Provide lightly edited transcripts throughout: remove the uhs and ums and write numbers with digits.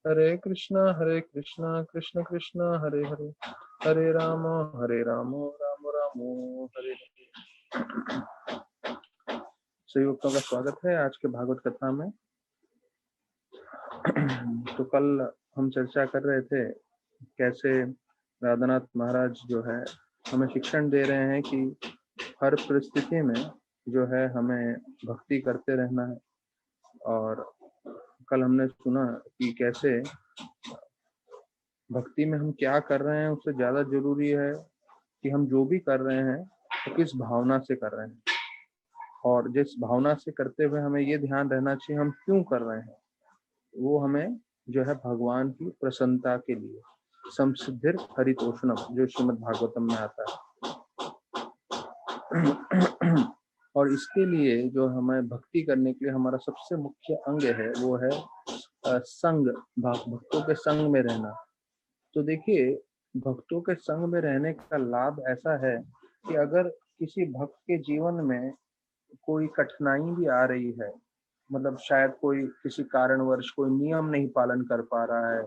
हरे कृष्णा कृष्ण कृष्ण हरे हरे, हरे राम राम राम हरे हरे। सभी भक्तों का स्वागत है आज के भागवत कथा में। तो कल हम चर्चा कर रहे थे कैसे राधानाथ महाराज जो है हमें शिक्षण दे रहे हैं कि हर परिस्थिति में जो है हमें भक्ति करते रहना है। और कल हमने सुना कि कैसे भक्ति में हम क्या कर रहे हैं उससे ज्यादा जरूरी है कि हम जो भी कर रहे हैं तो किस भावना से कर रहे हैं, और जिस भावना से करते हुए हमें ये ध्यान रहना चाहिए हम क्यों कर रहे हैं, वो हमें जो है भगवान की प्रसन्नता के लिए। संसिद्धिर हरितोषणम जो श्रीमद् भागवतम में आता है। और इसके लिए जो हमें भक्ति करने के लिए हमारा सबसे मुख्य अंग है वो है संग, भक्तों के संग में रहना। तो देखिए, भक्तों के संग में रहने का लाभ ऐसा है कि अगर किसी भक्त के जीवन में कोई कठिनाई भी आ रही है, मतलब शायद कोई किसी कारणवश कोई नियम नहीं पालन कर पा रहा है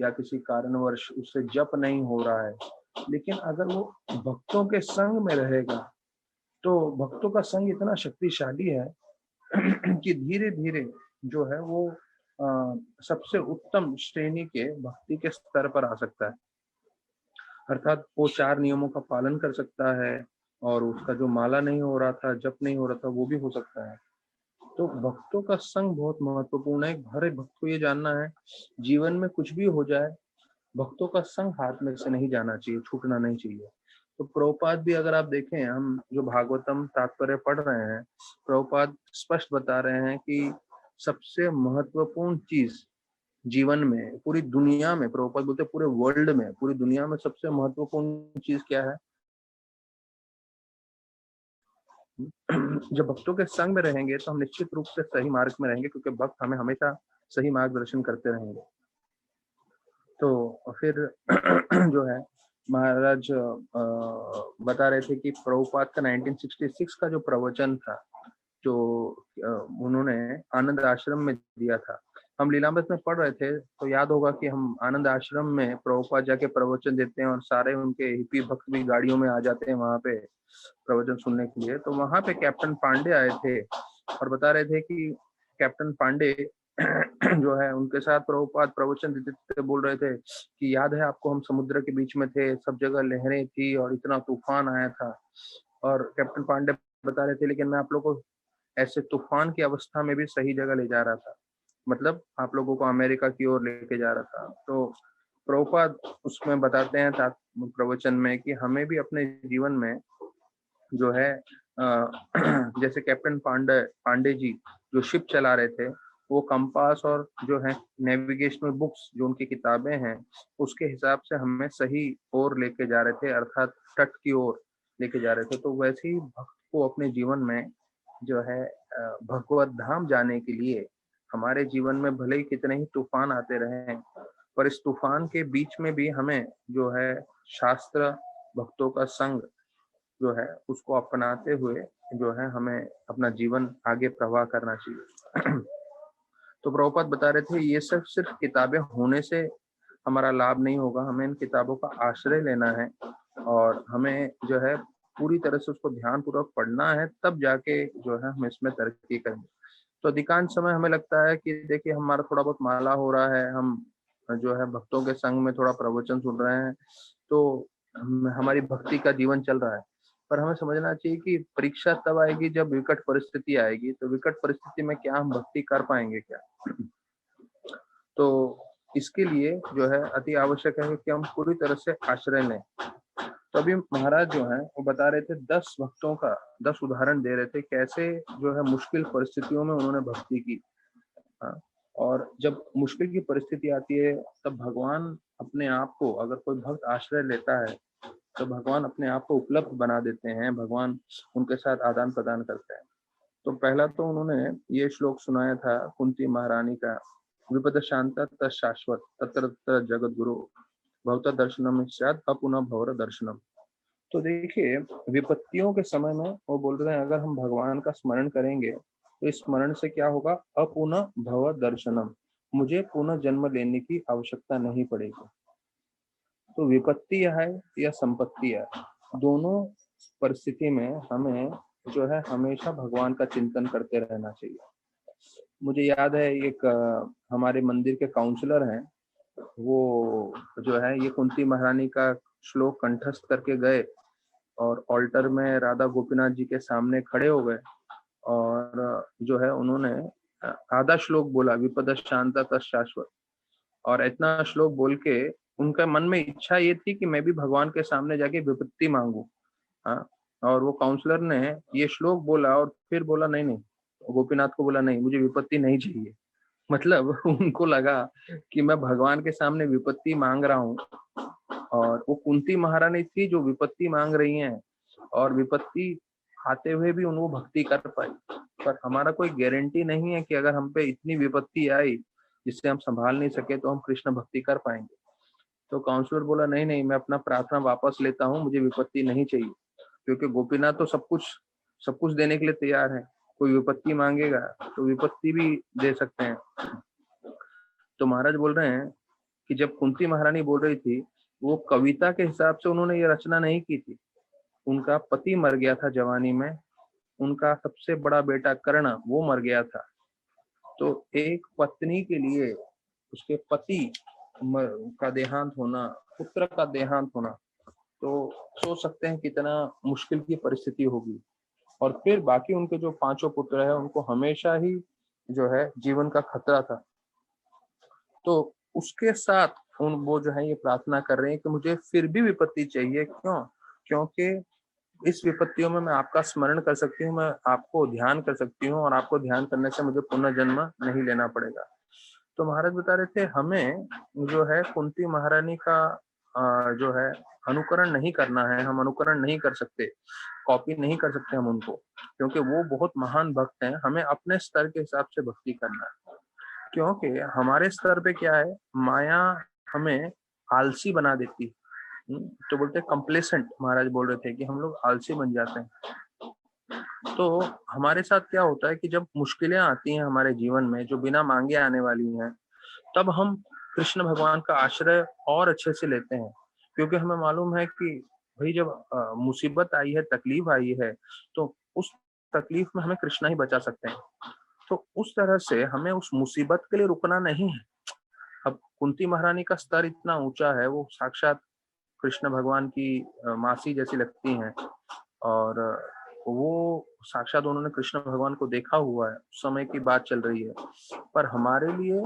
या किसी कारणवश उससे जप नहीं हो रहा है, लेकिन अगर वो भक्तों के संग में रहेगा तो भक्तों का संग इतना शक्तिशाली है कि धीरे धीरे जो है वो सबसे उत्तम श्रेणी के भक्ति के स्तर पर आ सकता है। अर्थात वो 4 नियमों का पालन कर सकता है और उसका जो माला नहीं हो रहा था, जप नहीं हो रहा था, वो भी हो सकता है। तो भक्तों का संग बहुत महत्वपूर्ण है। हर एक भक्त को ये जानना है, जीवन में कुछ भी हो जाए भक्तों का संग हाथ में से नहीं जाना चाहिए, छूटना नहीं चाहिए। तो प्रभुपाद भी अगर आप देखें, हम जो भागवतम तात्पर्य पढ़ रहे हैं, प्रभुपाद स्पष्ट बता रहे हैं कि सबसे महत्वपूर्ण चीज जीवन में, पूरी दुनिया में, प्रभुपाद बोलते पूरे वर्ल्ड में, पूरी दुनिया में सबसे महत्वपूर्ण चीज क्या है? जब भक्तों के संग में रहेंगे तो हम निश्चित रूप से सही मार्ग में रहेंगे, क्योंकि भक्त हमें हमेशा सही मार्गदर्शन करते रहेंगे। तो फिर जो है महाराज बता रहे थे कि प्रभुपाद का 1966 का जो प्रवचन था, जो उन्होंने आनंद आश्रम में दिया था, हम लीलामृत में पढ़ रहे थे तो याद होगा कि हम आनंद आश्रम में प्रभुपाद जाके प्रवचन देते हैं और सारे उनके हिप्पी भक्त भी गाड़ियों में आ जाते हैं वहां पे प्रवचन सुनने के लिए। तो वहां पे कैप्टन पांडे आए थे और बता रहे थे कि कैप्टन पांडे जो है उनके साथ प्रभुपाद प्रवचन देते थे, बोल रहे थे कि याद है आपको, हम समुद्र के बीच में थे, सब जगह लहरें थी और इतना तूफान आया था। और कैप्टन पांडे बता रहे थे लेकिन मैं आप लोगों को ऐसे तूफान की अवस्था में भी सही जगह ले जा रहा था, मतलब आप लोगों को अमेरिका की ओर लेके जा रहा था। तो प्रभुपाद उसमें बताते हैं प्रवचन में कि हमें भी अपने जीवन में जो है जैसे कैप्टन पांडे जी जो शिप चला रहे थे, वो कंपास और जो है नेविगेशनल बुक्स जो उनकी किताबें हैं उसके हिसाब से हमें सही ओर लेके जा रहे थे, अर्थात तट की ओर लेके जा रहे थे। तो वैसे ही भक्त को अपने जीवन में जो है भगवत धाम जाने के लिए हमारे जीवन में भले ही कितने ही तूफान आते रहे, पर इस तूफान के बीच में भी हमें जो है शास्त्र, भक्तों का संग जो है उसको अपनाते हुए जो है हमें अपना जीवन आगे प्रवाह करना चाहिए। तो प्रभुपाद बता रहे थे ये सब सिर्फ किताबें होने से हमारा लाभ नहीं होगा, हमें इन किताबों का आश्रय लेना है और हमें जो है पूरी तरह से उसको ध्यान पूर्वक पढ़ना है, तब जाके जो है हम इसमें तरक्की करेंगे। तो अधिकांश समय हमें लगता है कि देखिए हमारा थोड़ा बहुत माला हो रहा है, हम जो है भक्तों के संग में थोड़ा प्रवचन सुन रहे हैं, तो हमारी भक्ति का जीवन चल रहा है। पर हमें समझना चाहिए कि परीक्षा तब आएगी जब विकट परिस्थिति आएगी, तो विकट परिस्थिति में क्या हम भक्ति कर पाएंगे क्या? तो इसके लिए जो है अति आवश्यक है कि हम पूरी तरह से आश्रय लें। तो अभी महाराज जो है वो बता रहे थे 10 भक्तों का 10 उदाहरण दे रहे थे कैसे जो है मुश्किल परिस्थितियों में उन्होंने भक्ति की। हाँ, और जब मुश्किल की परिस्थिति आती है तब भगवान अपने आप को, अगर कोई भक्त आश्रय लेता है तो भगवान अपने आप को उपलब्ध बना देते हैं, भगवान उनके साथ आदान प्रदान करते हैं। तो पहला तो उन्होंने ये श्लोक सुनाया था कुंती महारानी का, विपद शांत तत्शाश्वत तत्र तत्र जगत गुरु भवता दर्शनम स्यात् अपुनः भवर दर्शनम। तो देखिए, विपत्तियों के समय में वो बोल रहे हैं अगर हम भगवान का स्मरण करेंगे तो इस स्मरण से क्या होगा? अपुनः भव दर्शनम, मुझे पुनः जन्म लेने की आवश्यकता नहीं पड़ेगी। तो विपत्ति है या संपत्ति है, दोनों परिस्थिति में हमें जो है हमेशा भगवान का चिंतन करते रहना चाहिए। मुझे याद है एक हमारे मंदिर के काउंसलर हैं, वो जो है ये कुंती महारानी का श्लोक कंठस्थ करके गए और ऑल्टर में राधा गोपीनाथ जी के सामने खड़े हो गए और जो है उन्होंने आधा श्लोक बोला, विपद शांता तत्, और इतना श्लोक बोल के उनका मन में इच्छा ये थी कि मैं भी भगवान के सामने जाके विपत्ति मांगू। हाँ, और वो काउंसलर ने ये श्लोक बोला और फिर बोला नहीं नहीं, गोपीनाथ को बोला नहीं, मुझे विपत्ति नहीं चाहिए। मतलब उनको लगा कि मैं भगवान के सामने विपत्ति मांग रहा हूँ और वो कुंती महारानी थी जो विपत्ति मांग रही हैं और विपत्ति आते हुए भी उनको भक्ति कर पाई। पर हमारा कोई गारंटी नहीं है कि अगर हम पे इतनी विपत्ति आई जिससे हम संभाल नहीं सके तो हम कृष्ण भक्ति कर पाएंगे। तो काउंसलर बोला नहीं नहीं, मैं अपना प्रार्थना वापस लेता हूँ, मुझे विपत्ति नहीं चाहिए, क्योंकि गोपीनाथ तो सब कुछ देने के लिए तैयार है। कोई विपत्ति मांगेगा तो विपत्ति भी दे सकते हैं। तो महाराज बोल रहे हैं कि जब कुंती महारानी बोल रही थी, वो कविता के हिसाब से उन्होंने ये रचना नहीं की थी। उनका पति मर गया था जवानी में, उनका सबसे बड़ा बेटा कर्ण वो मर गया था। तो एक पत्नी के लिए उसके पति का देहांत होना, पुत्र का देहांत होना, तो सोच सकते हैं कितना मुश्किल की परिस्थिति होगी। और फिर बाकी उनके जो 5 पुत्र है उनको हमेशा ही जो है जीवन का खतरा था। तो उसके साथ वो जो है ये प्रार्थना कर रहे हैं कि मुझे फिर भी विपत्ति चाहिए। क्यों? क्योंकि इस विपत्तियों में मैं आपका स्मरण कर सकती हूँ, मैं आपको ध्यान कर सकती हूँ और आपको ध्यान करने से मुझे पुनर्जन्म नहीं लेना पड़ेगा। तो महाराज बता रहे थे हमें जो है कुंती महारानी का जो है अनुकरण नहीं करना है, हम अनुकरण नहीं कर सकते, कॉपी नहीं कर सकते हम उनको, क्योंकि वो बहुत महान भक्त हैं। हमें अपने स्तर के हिसाब से भक्ति करना है, क्योंकि हमारे स्तर पे क्या है, माया हमें आलसी बना देती है। तो बोलते हैं कंप्लेसेंट, महाराज बोल रहे थे कि हम लोग आलसी बन जाते हैं। तो हमारे साथ क्या होता है कि जब मुश्किलें आती हैं हमारे जीवन में जो बिना मांगे आने वाली हैं, तब हम कृष्ण भगवान का आश्रय और अच्छे से लेते हैं, क्योंकि हमें मालूम है कि भाई जब मुसीबत आई है, तकलीफ आई है, तो उस तकलीफ में हमें कृष्णा ही बचा सकते हैं। तो उस तरह से हमें उस मुसीबत के लिए रुकना नहीं है। अब कुंती महारानी का स्तर इतना ऊंचा है, वो साक्षात कृष्ण भगवान की मासी जैसी लगती हैं और वो साक्षात उन्होंने कृष्ण भगवान को देखा हुआ है, उस समय की बात चल रही है। पर हमारे लिए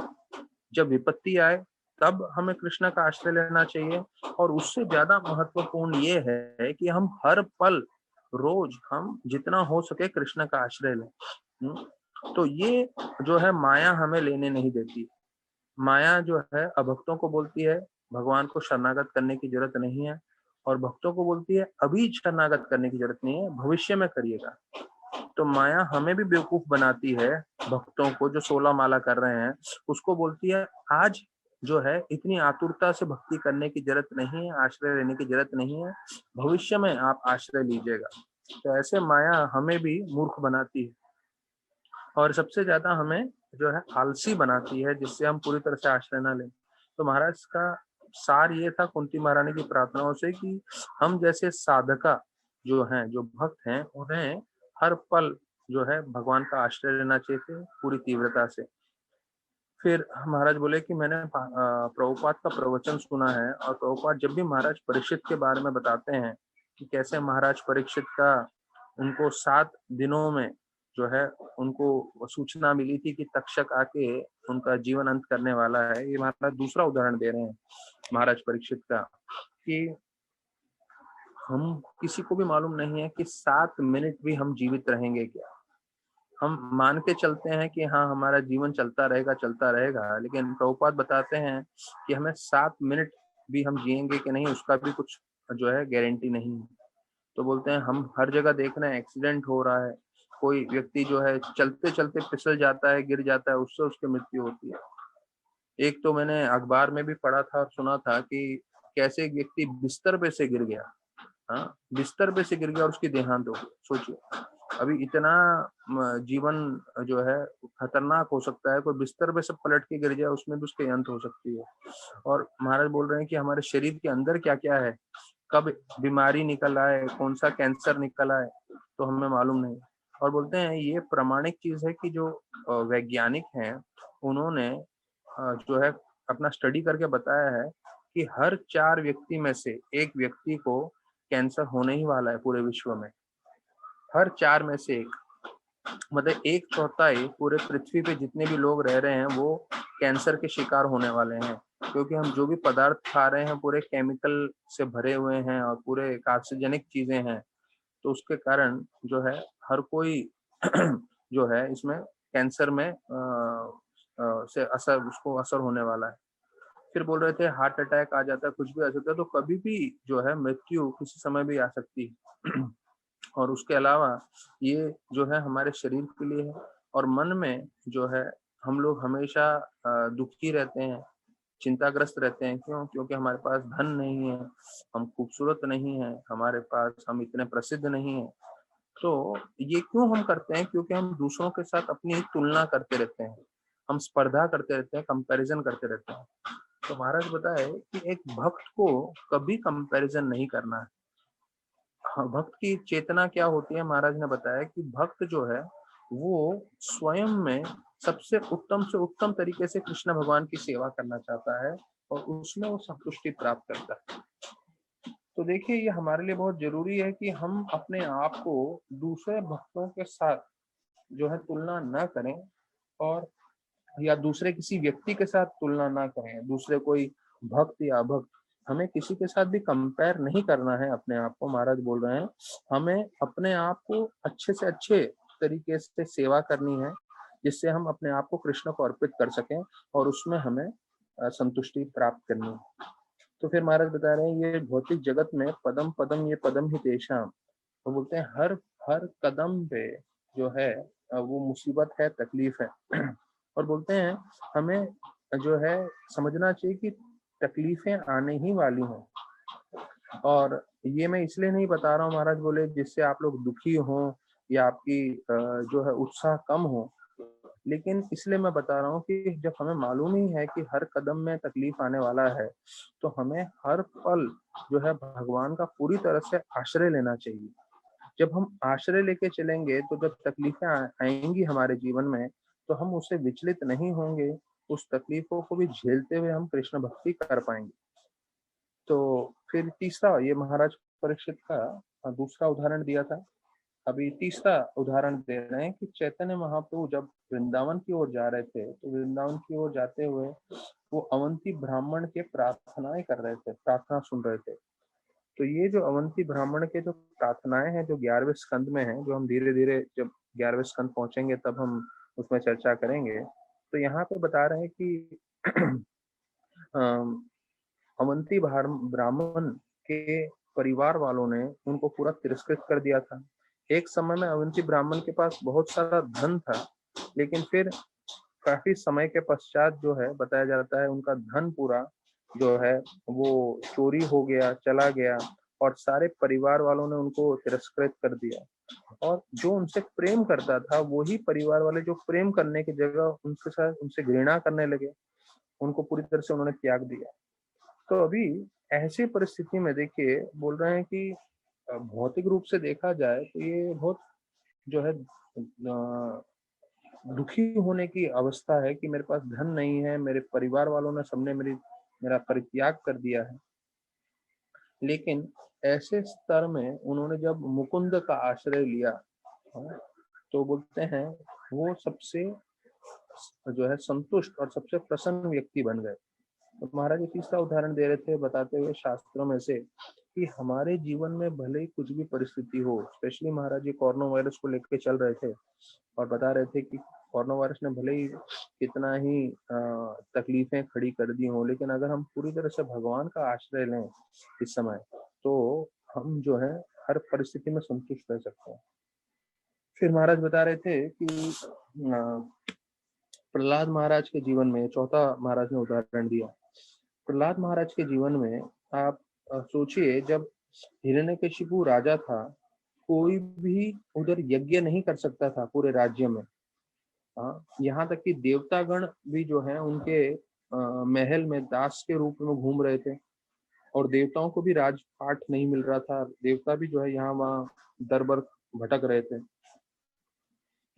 जब विपत्ति आए तब हमें कृष्ण का आश्रय लेना चाहिए। और उससे ज्यादा महत्वपूर्ण ये है कि हम हर पल रोज हम जितना हो सके कृष्ण का आश्रय लें। तो ये जो है माया हमें लेने नहीं देती। माया जो है अभक्तों को बोलती है भगवान को शरणागत करने की जरूरत नहीं है, और भक्तों को बोलती है अभी शरणागत करने की जरूरत नहीं है, भविष्य में करिएगा। तो माया हमें भी बेवकूफ बनाती है, भक्तों को जो 16 माला कर रहे हैं उसको बोलती है आज जो है इतनी आतुरता से भक्ति करने की जरूरत नहीं है, आश्रय लेने की जरूरत नहीं है, भविष्य में आप आश्रय लीजिएगा। तो ऐसे माया हमें भी मूर्ख बनाती है और सबसे ज्यादा हमें जो है आलसी बनाती है, जिससे हम पूरी तरह से आश्रय ना लें। तो महाराज का सार ये था कुंती महारानी की प्रार्थनाओं से कि हम जैसे साधका जो हैं, जो भक्त हैं, उन्हें हर पल जो है भगवान का आश्रय लेना चाहिए पूरी तीव्रता से। फिर महाराज बोले कि मैंने प्रभुपाद का प्रवचन सुना है, और प्रभुपाद जब भी महाराज परीक्षित के बारे में बताते हैं कि कैसे महाराज परीक्षित का उनको 7 दिनों में जो है उनको सूचना मिली थी कि तक्षक आके उनका जीवन अंत करने वाला है। ये महाराज दूसरा उदाहरण दे रहे हैं महाराज परीक्षित का, कि हम किसी को भी मालूम नहीं है कि 7 मिनट भी हम जीवित रहेंगे क्या। हम मान के चलते हैं कि हाँ हमारा जीवन चलता रहेगा, लेकिन प्रभुपाद बताते हैं कि हमें 7 मिनट भी हम जिएंगे कि नहीं उसका भी कुछ जो है गारंटी नहीं है। तो बोलते हैं हम हर जगह देख रहे हैं एक्सीडेंट हो रहा है, कोई व्यक्ति जो है चलते चलते फिसल जाता है, गिर जाता है, उससे उसकी मृत्यु होती है। एक तो मैंने अखबार में भी पढ़ा था और सुना था कि कैसे एक व्यक्ति बिस्तर पे से गिर गया। हाँ, बिस्तर पे से गिर गया और उसकी देहांत हो गई। सोचिए, अभी इतना जीवन जो है खतरनाक हो सकता है, कोई बिस्तर पे से पलट के गिर जाए उसमें भी उसके अंत हो सकती है। और महाराज बोल रहे हैं कि हमारे शरीर के अंदर क्या क्या है, कब बीमारी निकल आए, कौन सा कैंसर निकल आए, तो हमें मालूम नहीं। और बोलते हैं ये प्रमाणिक चीज है कि जो वैज्ञानिक हैं उन्होंने जो है अपना स्टडी करके बताया है कि हर 4 व्यक्ति में से एक व्यक्ति को कैंसर होने ही वाला है पूरे विश्व में। हर 4 में से एक, मतलब 1/4 पूरे पृथ्वी पे जितने भी लोग रह रहे हैं वो कैंसर के शिकार होने वाले हैं, क्योंकि हम जो भी पदार्थ खा रहे हैं पूरे केमिकल से भरे हुए हैं और पूरे कार्सिनोजेनिक चीजें हैं। तो उसके कारण जो है हर कोई जो है इसमें कैंसर में से असर, उसको असर होने वाला है। फिर बोल रहे थे हार्ट अटैक आ जाता है, कुछ भी आ सकता है, तो कभी भी जो है मृत्यु किसी समय भी आ सकती है। और उसके अलावा ये जो है हमारे शरीर के लिए है। और मन में जो है हम लोग हमेशा दुखी रहते हैं, चिंताग्रस्त रहते हैं। क्यों? क्योंकि हमारे पास धन नहीं है, हम खूबसूरत नहीं है, हमारे पास हम इतने प्रसिद्ध नहीं है। तो ये क्यों हम करते हैं? क्योंकि हम दूसरों के साथ अपनी तुलना करते रहते हैं, हम स्पर्धा करते रहते हैं, कंपैरिजन करते रहते हैं। तो महाराज बताए कि एक भक्त को कभी कंपैरिजन नहीं करना है। हाँ, भक्त की चेतना क्या होती है? महाराज ने बताया कि भक्त जो है वो स्वयं में सबसे उत्तम से उत्तम तरीके से कृष्ण भगवान की सेवा करना चाहता है और उसमें वो संतुष्टि प्राप्त करता है। तो देखिए ये हमारे लिए बहुत जरूरी है कि हम अपने आप को दूसरे भक्तों के साथ जो है तुलना न करें, और या दूसरे किसी व्यक्ति के साथ तुलना ना करें, दूसरे कोई भक्त या अभक्त, हमें किसी के साथ भी कंपेयर नहीं करना है अपने आप को। महाराज बोल रहे हैं हमें अपने आप को अच्छे से अच्छे तरीके से सेवा करनी है, जिससे हम अपने आप को कृष्ण को अर्पित कर सकें और उसमें हमें संतुष्टि प्राप्त करनी है। तो फिर महाराज बता रहे हैं ये भौतिक जगत में पदम पदम ये पदम ही तेषाम, वो बोलते हैं हर हर कदम पे जो है वो मुसीबत है, तकलीफ है। और बोलते हैं हमें जो है समझना चाहिए कि तकलीफें आने ही वाली हैं। और ये मैं इसलिए नहीं बता रहा हूँ महाराज बोले जिससे आप लोग दुखी हों या आपकी जो है उत्साह कम हो, लेकिन इसलिए मैं बता रहा हूँ कि जब हमें मालूम ही है कि हर कदम में तकलीफ आने वाला है, तो हमें हर पल जो है भगवान का पूरी तरह से आश्रय लेना चाहिए। जब हम आश्रय लेके चलेंगे तो जब तकलीफें आएंगी हमारे जीवन में, तो हम उससे विचलित नहीं होंगे, उस तकलीफों को भी झेलते हुए हम कृष्ण भक्ति कर पाएंगे। तो फिर तीसरा ये महाराज परीक्षित का दूसरा उदाहरण दिया था। अभी तीसरा उदाहरण दे रहे हैं कि चैतन्य महाप्रभु जब वृंदावन की ओर जा रहे थे, तो वृंदावन की ओर जाते हुए वो अवंती ब्राह्मण के प्रार्थनाएं कर रहे थे, प्रार्थना सुन रहे थे। तो ये जो अवंती ब्राह्मण के जो प्रार्थनाएं हैं जो 11वें स्कंद में है, जो हम धीरे धीरे जब 11वें स्कंद पहुंचेंगे तब हम उसमें चर्चा करेंगे। तो यहाँ पे बता रहे हैं कि अवंती ब्राह्मण के परिवार वालों ने उनको पूरा तिरस्कृत कर दिया था। एक समय में अवंती ब्राह्मण के पास बहुत सारा धन था, लेकिन फिर काफी समय के पश्चात जो है बताया जाता है उनका धन पूरा जो है वो चोरी हो गया, चला गया, और सारे परिवार वालों ने उनको तिरस्कृत कर दिया। और जो उनसे प्रेम करता था वही परिवार वाले जो प्रेम करने की जगह उनके साथ उनसे घृणा करने लगे, उनको पूरी तरह से उन्होंने त्याग दिया। तो अभी ऐसी परिस्थिति में देखिए बोल रहे हैं कि भौतिक रूप से देखा जाए तो ये बहुत जो है दुखी होने की अवस्था है कि मेरे पास धन नहीं है, मेरे परिवार वालों ने सबने मेरा परित्याग कर दिया है। लेकिन ऐसे स्तर में उन्होंने जब मुकुंद का आश्रय लिया, हाँ, तो बोलते हैं वो सबसे जो है संतुष्ट और सबसे प्रसन्न व्यक्ति बन गए। तो महाराज जी तीसरा उदाहरण दे रहे थे बताते हुए शास्त्रों में से कि हमारे जीवन में भले ही कुछ भी परिस्थिति हो, स्पेशली महाराज जी कोरोना वायरस को लेकर चल रहे थे और बता रहे थे कि कोरोना वायरस ने भले ही कितना ही तकलीफें खड़ी कर दी हो, लेकिन अगर हम पूरी तरह से भगवान का आश्रय लें इस समय, तो हम जो है हर परिस्थिति में संतुष्ट रह सकते हैं। फिर महाराज बता रहे थे कि प्रहलाद महाराज के जीवन में चौथा महाराज ने उदाहरण दिया। प्रहलाद महाराज के जीवन में आप सोचिए, जब हिरण्यकशिपु राजा था कोई भी उधर यज्ञ नहीं कर सकता था पूरे राज्य में। हाँ, यहाँ तक कि देवतागण भी जो है उनके महल में दास के रूप में घूम रहे थे, और देवताओं को भी राजपाट नहीं मिल रहा था। देवता भी जो है यहाँ वहाँ दर बर भटक रहे थे।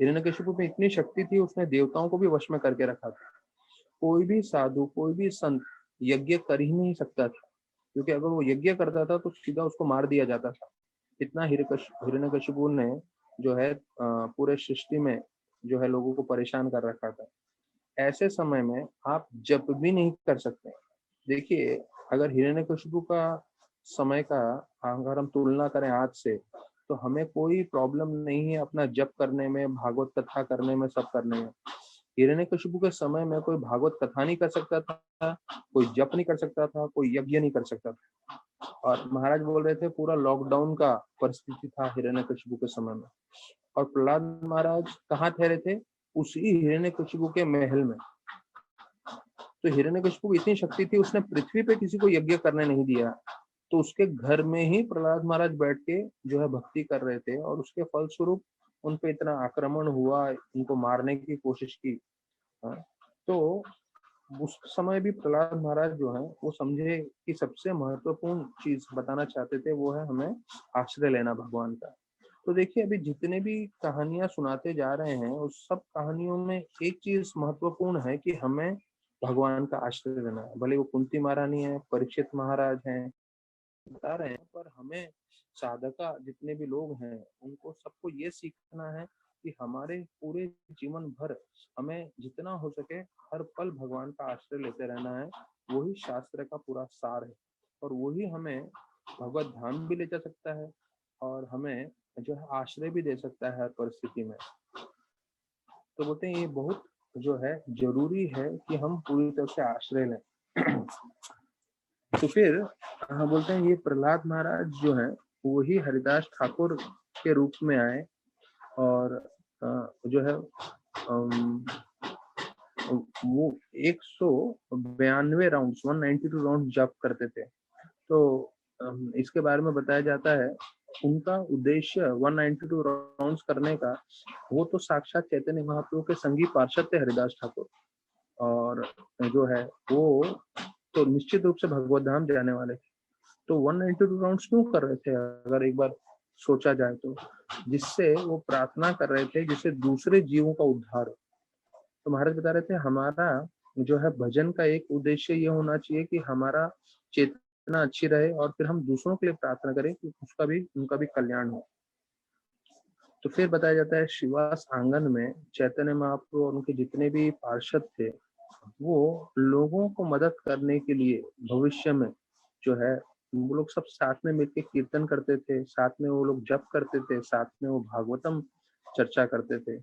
हिरण्यकशिपु में इतनी शक्ति थी, उसने देवताओं को भी वश में करके रखा था। कोई भी साधु, कोई भी संत यज्ञ कर ही नहीं सकता था, क्योंकि अगर वो यज्ञ करता था तो सीधा उसको मार दिया जाता था। इतना हिरण्यकशिपु ने जो है पूरे सृष्टि में जो है लोगों को परेशान कर रखा था। ऐसे समय में आप जप भी नहीं कर सकते। देखिए, अगर हिरण्यकशिपु का समय का अगर हम तुलना करें आज से, तो हमें कोई प्रॉब्लम नहीं है अपना जप करने में, भागवत कथा करने में, सब करने में। हिरण्यकशिपु के समय में कोई भागवत कथा नहीं कर सकता था, कोई जप नहीं कर सकता था, कोई यज्ञ नहीं कर सकता था। और महाराज बोल रहे थे पूरा लॉकडाउन का परिस्थिति था हिरण्यकशिपु के समय में। और प्रहलाद महाराज कहाँ ठहरे थे? उसी हिरण्यकशिपु के महल में। तो हिरण्यकशिपु की इतनी शक्ति थी, उसने पृथ्वी पे किसी को यज्ञ करने नहीं दिया। तो उसके घर में ही प्रहलाद महाराज बैठ के जो है भक्ति कर रहे थे, और उसके फलस्वरूप उन पे इतना आक्रमण हुआ, उनको मारने की कोशिश की। हाँ, तो उस समय भी प्रहलाद महाराज जो है वो समझे कि सबसे महत्वपूर्ण चीज बताना चाहते थे वो है हमें आश्रय लेना भगवान का। तो देखिए, अभी जितने भी कहानियां सुनाते जा रहे हैं उस सब कहानियों में एक चीज महत्वपूर्ण है कि हमें भगवान का आश्रय लेना है। भले वो कुंती महारानी है, परीक्षित महाराज हैं, बता रहे हैं, पर हमें साधका जितने भी लोग हैं उनको सबको ये सीखना है कि हमारे पूरे जीवन भर हमें जितना हो सके हर पल भगवान का आश्रय लेते रहना है। वही शास्त्र का पूरा सार है, और वही हमें भगवत धाम भी ले जा सकता है, और हमें जो है आश्रय भी दे सकता है हर परिस्थिति में। तो बोलते हैं ये बहुत जो है जरूरी है कि हम पूरी तरह से आश्रय लें। तो फिर हाँ, बोलते हैं ये प्रहलाद महाराज जो है वही हरिदास ठाकुर के रूप में आए, और जो है वो 192 राउंड 192 राउंड जप करते थे। तो इसके बारे में बताया जाता है उनका उद्देश्य 192 राउंड्स करने का, वो तो साक्षात चैतन्य महाप्रभु के संगी पार्षद थे हरिदास ठाकुर, और जो है वो तो निश्चित रूप से भगवत धाम जाने वाले थे। तो 192 राउंड्स क्यों कर रहे थे अगर एक बार सोचा जाए तो? जिससे वो प्रार्थना कर रहे थे जिससे दूसरे जीवों का उद्धार हो। तो महाराज बता रहे थे हमारा जो है भजन का एक उद्देश्य ये होना चाहिए कि हमारा चेतना अच्छी रहे, और फिर हम दूसरों के लिए प्रार्थना करें कि उसका भी उनका भी कल्याण हो। तो फिर बताया जाता है शिवास आंगन में चैतन्य महाप्रभु और उनके जितने भी पार्षद थे वो लोगों को मदद करने के लिए भविष्य में जो है वो लोग सब साथ में मिलकर कीर्तन करते थे, साथ में वो लोग जप करते थे, साथ में वो भागवतम चर्चा करते थे।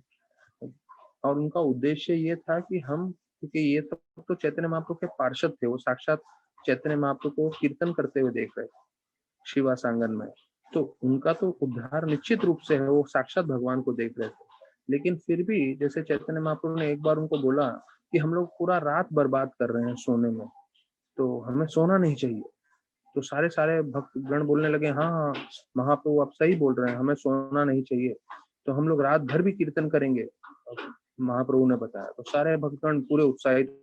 और उनका उद्देश्य ये था कि हम, क्योंकि ये तो चैतन्य महाप्रभु के पार्षद थे, वो साक्षात चैतन्य महाप्रभु को कीर्तन करते हुए देख रहे थे शिवा सांगन में, तो उनका तो उद्धार निश्चित रूप से है, वो साक्षात भगवान को देख रहे थे। लेकिन फिर भी जैसे चैतन्य महाप्रभु ने एक बार उनको बोला कि हम लोग पूरा रात बर्बाद कर रहे हैं सोने में, तो हमें सोना नहीं चाहिए। तो सारे सारे भक्तगण बोलने लगे हाँ हाँ महाप्रभु आप सही बोल रहे हैं, हमें सोना नहीं चाहिए, तो हम लोग रात भर भी कीर्तन करेंगे। महाप्रभु ने बताया तो सारे भक्तगण पूरे उत्साहित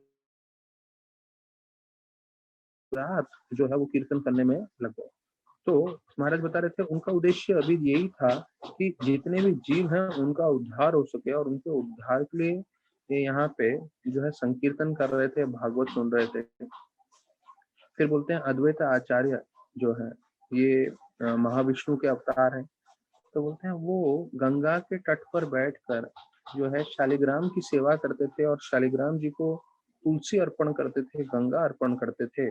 रात जो है वो कीर्तन करने में लग गए। तो महाराज बता रहे थे उनका उद्देश्य अभी यही था कि जितने भी जीव हैं उनका उद्धार हो सके, और उनके उद्धार के लिए ये यहाँ पे जो है संकीर्तन कर रहे थे, भागवत सुन रहे थे। फिर बोलते हैं अद्वैत आचार्य जो है ये महाविष्णु के अवतार हैं। तो बोलते हैं वो गंगा के तट पर बैठकर जो है शालिग्राम की सेवा करते थे, और शालिग्राम जी को तुलसी अर्पण करते थे, गंगा अर्पण करते थे,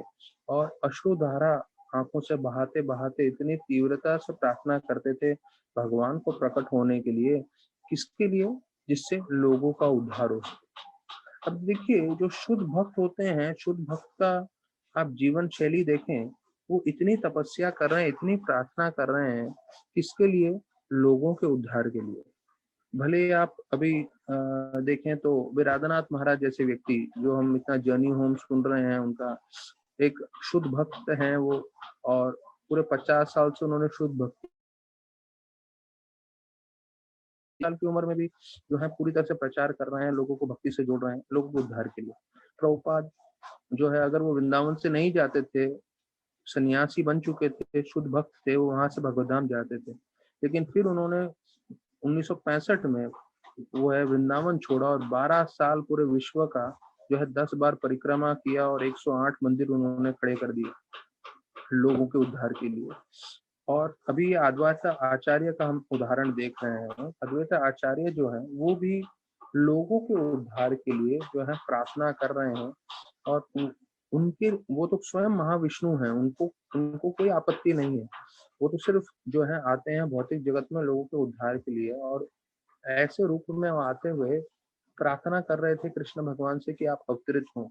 और अश्रुधारा आंखों से बहाते बहाते इतनी तीव्रता से प्रार्थना करते थे भगवान को प्रकट होने के लिए। किसके लिए? जिससे लोगों का उद्धार हो सके। अब देखिए जो शुद्ध भक्त होते हैं, शुद्ध भक्त का आप जीवन शैली देखें, वो इतनी तपस्या कर रहे हैं, इतनी प्रार्थना कर रहे हैं, किसके लिए? लोगों के उद्धार के लिए। भले आप अभी देखें तो विराधनाथ महाराज जैसे व्यक्ति जो हम इतना जर्नी होम सुन रहे हैं, उनका एक शुद्ध भक्त हैं वो, और पूरे 50 साल से उन्होंने शुद्ध भक्ति साल की उम्र में भी जो है पूरी तरह से प्रचार कर रहे हैं, लोगों को भक्ति से जोड़ रहे हैं, लोगों के उद्धार के लिए। प्रभुपाद जो है अगर वो वृंदावन से नहीं जाते थे, सन्यासी बन चुके थे, शुद्ध भक्त थे, वो वहां से भगवतधाम जाते थे, लेकिन फिर उन्होंने 1965 में वो है वृंदावन छोड़ा और 12 साल पूरे विश्व का जो है 10 बार परिक्रमा किया और 108 मंदिर उन्होंने खड़े कर दिए लोगों के उद्धार के लिए। और अभी अद्वैत आचार्य का हम उदाहरण देख रहे हैं। अद्वैत आचार्य जो है वो भी लोगों के उद्धार के लिए जो है प्रार्थना कर रहे हैं और उनके वो तो स्वयं महाविष्णु हैं, उनको उनको कोई आपत्ति नहीं है। वो तो सिर्फ जो है आते हैं भौतिक जगत में लोगों के उद्धार के लिए और ऐसे रूप में वो आते हुए प्रार्थना कर रहे थे कृष्ण भगवान से कि आप अवतरित हों।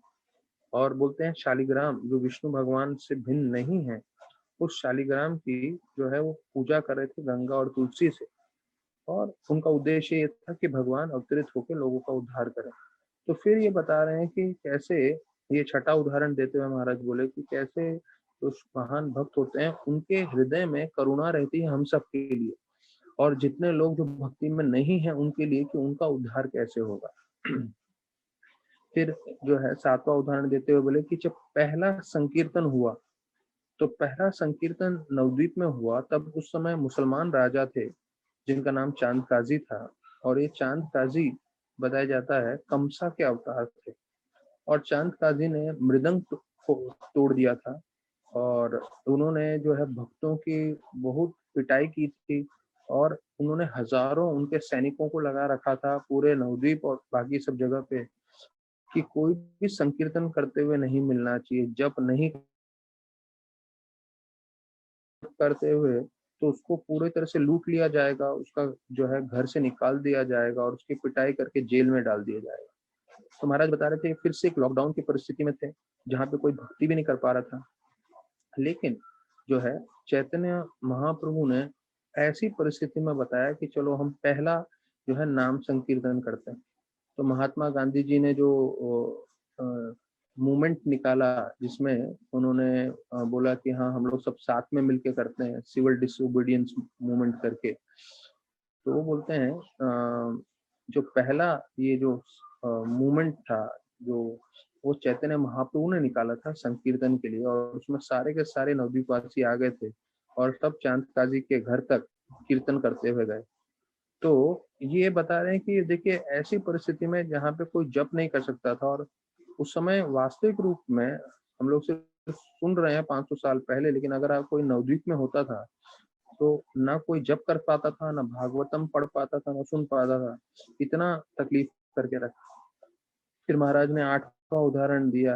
और बोलते हैं शालिग्राम जो विष्णु भगवान से भिन्न नहीं है, उस शालिग्राम की जो है वो पूजा कर रहे थे गंगा और तुलसी से, और उनका उद्देश्य ये था कि भगवान अवतरित होकर लोगों का उद्धार करें। तो फिर ये बता रहे हैं कि कैसे, ये छठा उदाहरण देते हुए महाराज बोले कि कैसे जो महान भक्त होते हैं उनके हृदय में करुणा रहती है हम सब के लिए, और जितने लोग जो भक्ति में नहीं है उनके लिए कि उनका उद्धार कैसे होगा। फिर जो है सातवां उदाहरण देते हुए बोले कि जब पहला संकीर्तन हुआ, तो पहला संकीर्तन नवद्वीप में हुआ, तब उस समय मुसलमान राजा थे जिनका नाम चांद काजी था, और ये चांद काजी बताया जाता है कमसा के अवतार थे। और चांद काजी ने मृदंग को तोड़ दिया था और उन्होंने जो है भक्तों की बहुत पिटाई की थी, और उन्होंने हजारों उनके सैनिकों को लगा रखा था पूरे नवद्वीप और बाकी सब जगह पे कि कोई भी संकीर्तन करते हुए नहीं मिलना चाहिए, जप नहीं करते हुए तो उसको पूरी तरह से लूट लिया जाएगा, उसका जो है घर से निकाल दिया जाएगा और उसकी पिटाई करके जेल में डाल दिया जाएगा। तो महाराज बता रहे थे फिर से एक लॉकडाउन की परिस्थिति में थे जहाँ पे कोई भक्ति भी नहीं कर पा रहा था, लेकिन जो है चैतन्य महाप्रभु ने ऐसी परिस्थिति में बताया कि चलो हम पहला जो है नाम संकीर्तन करते हैं। तो महात्मा गांधी जी ने जो मूवमेंट निकाला जिसमें उन्होंने बोला कि हाँ हम लोग सब साथ में मिलके करते हैं, सिविल डिसोबीडियंस मूवमेंट करके। तो वो बोलते हैं जो पहला ये जो मूवमेंट था जो वो चैतन्य महाप्रभु ने निकाला था संकीर्तन के लिए, और उसमें सारे के सारे नवद्वीपवासी आ गए थे और सब चांद काजी के घर तक कीर्तन करते हुए गए। तो ये बता रहे हैं कि देखिए ऐसी परिस्थिति में जहाँ पे कोई जप नहीं कर सकता था, और उस समय वास्तविक रूप में हम लोग सिर्फ सुन रहे हैं 500 साल पहले, लेकिन अगर आप कोई नवद्वीप में होता था तो ना कोई जप कर पाता था, ना भागवतम पढ़ पाता था, ना सुन पाता था, इतना तकलीफ करके रखा। फिर महाराज ने आठवां उदाहरण दिया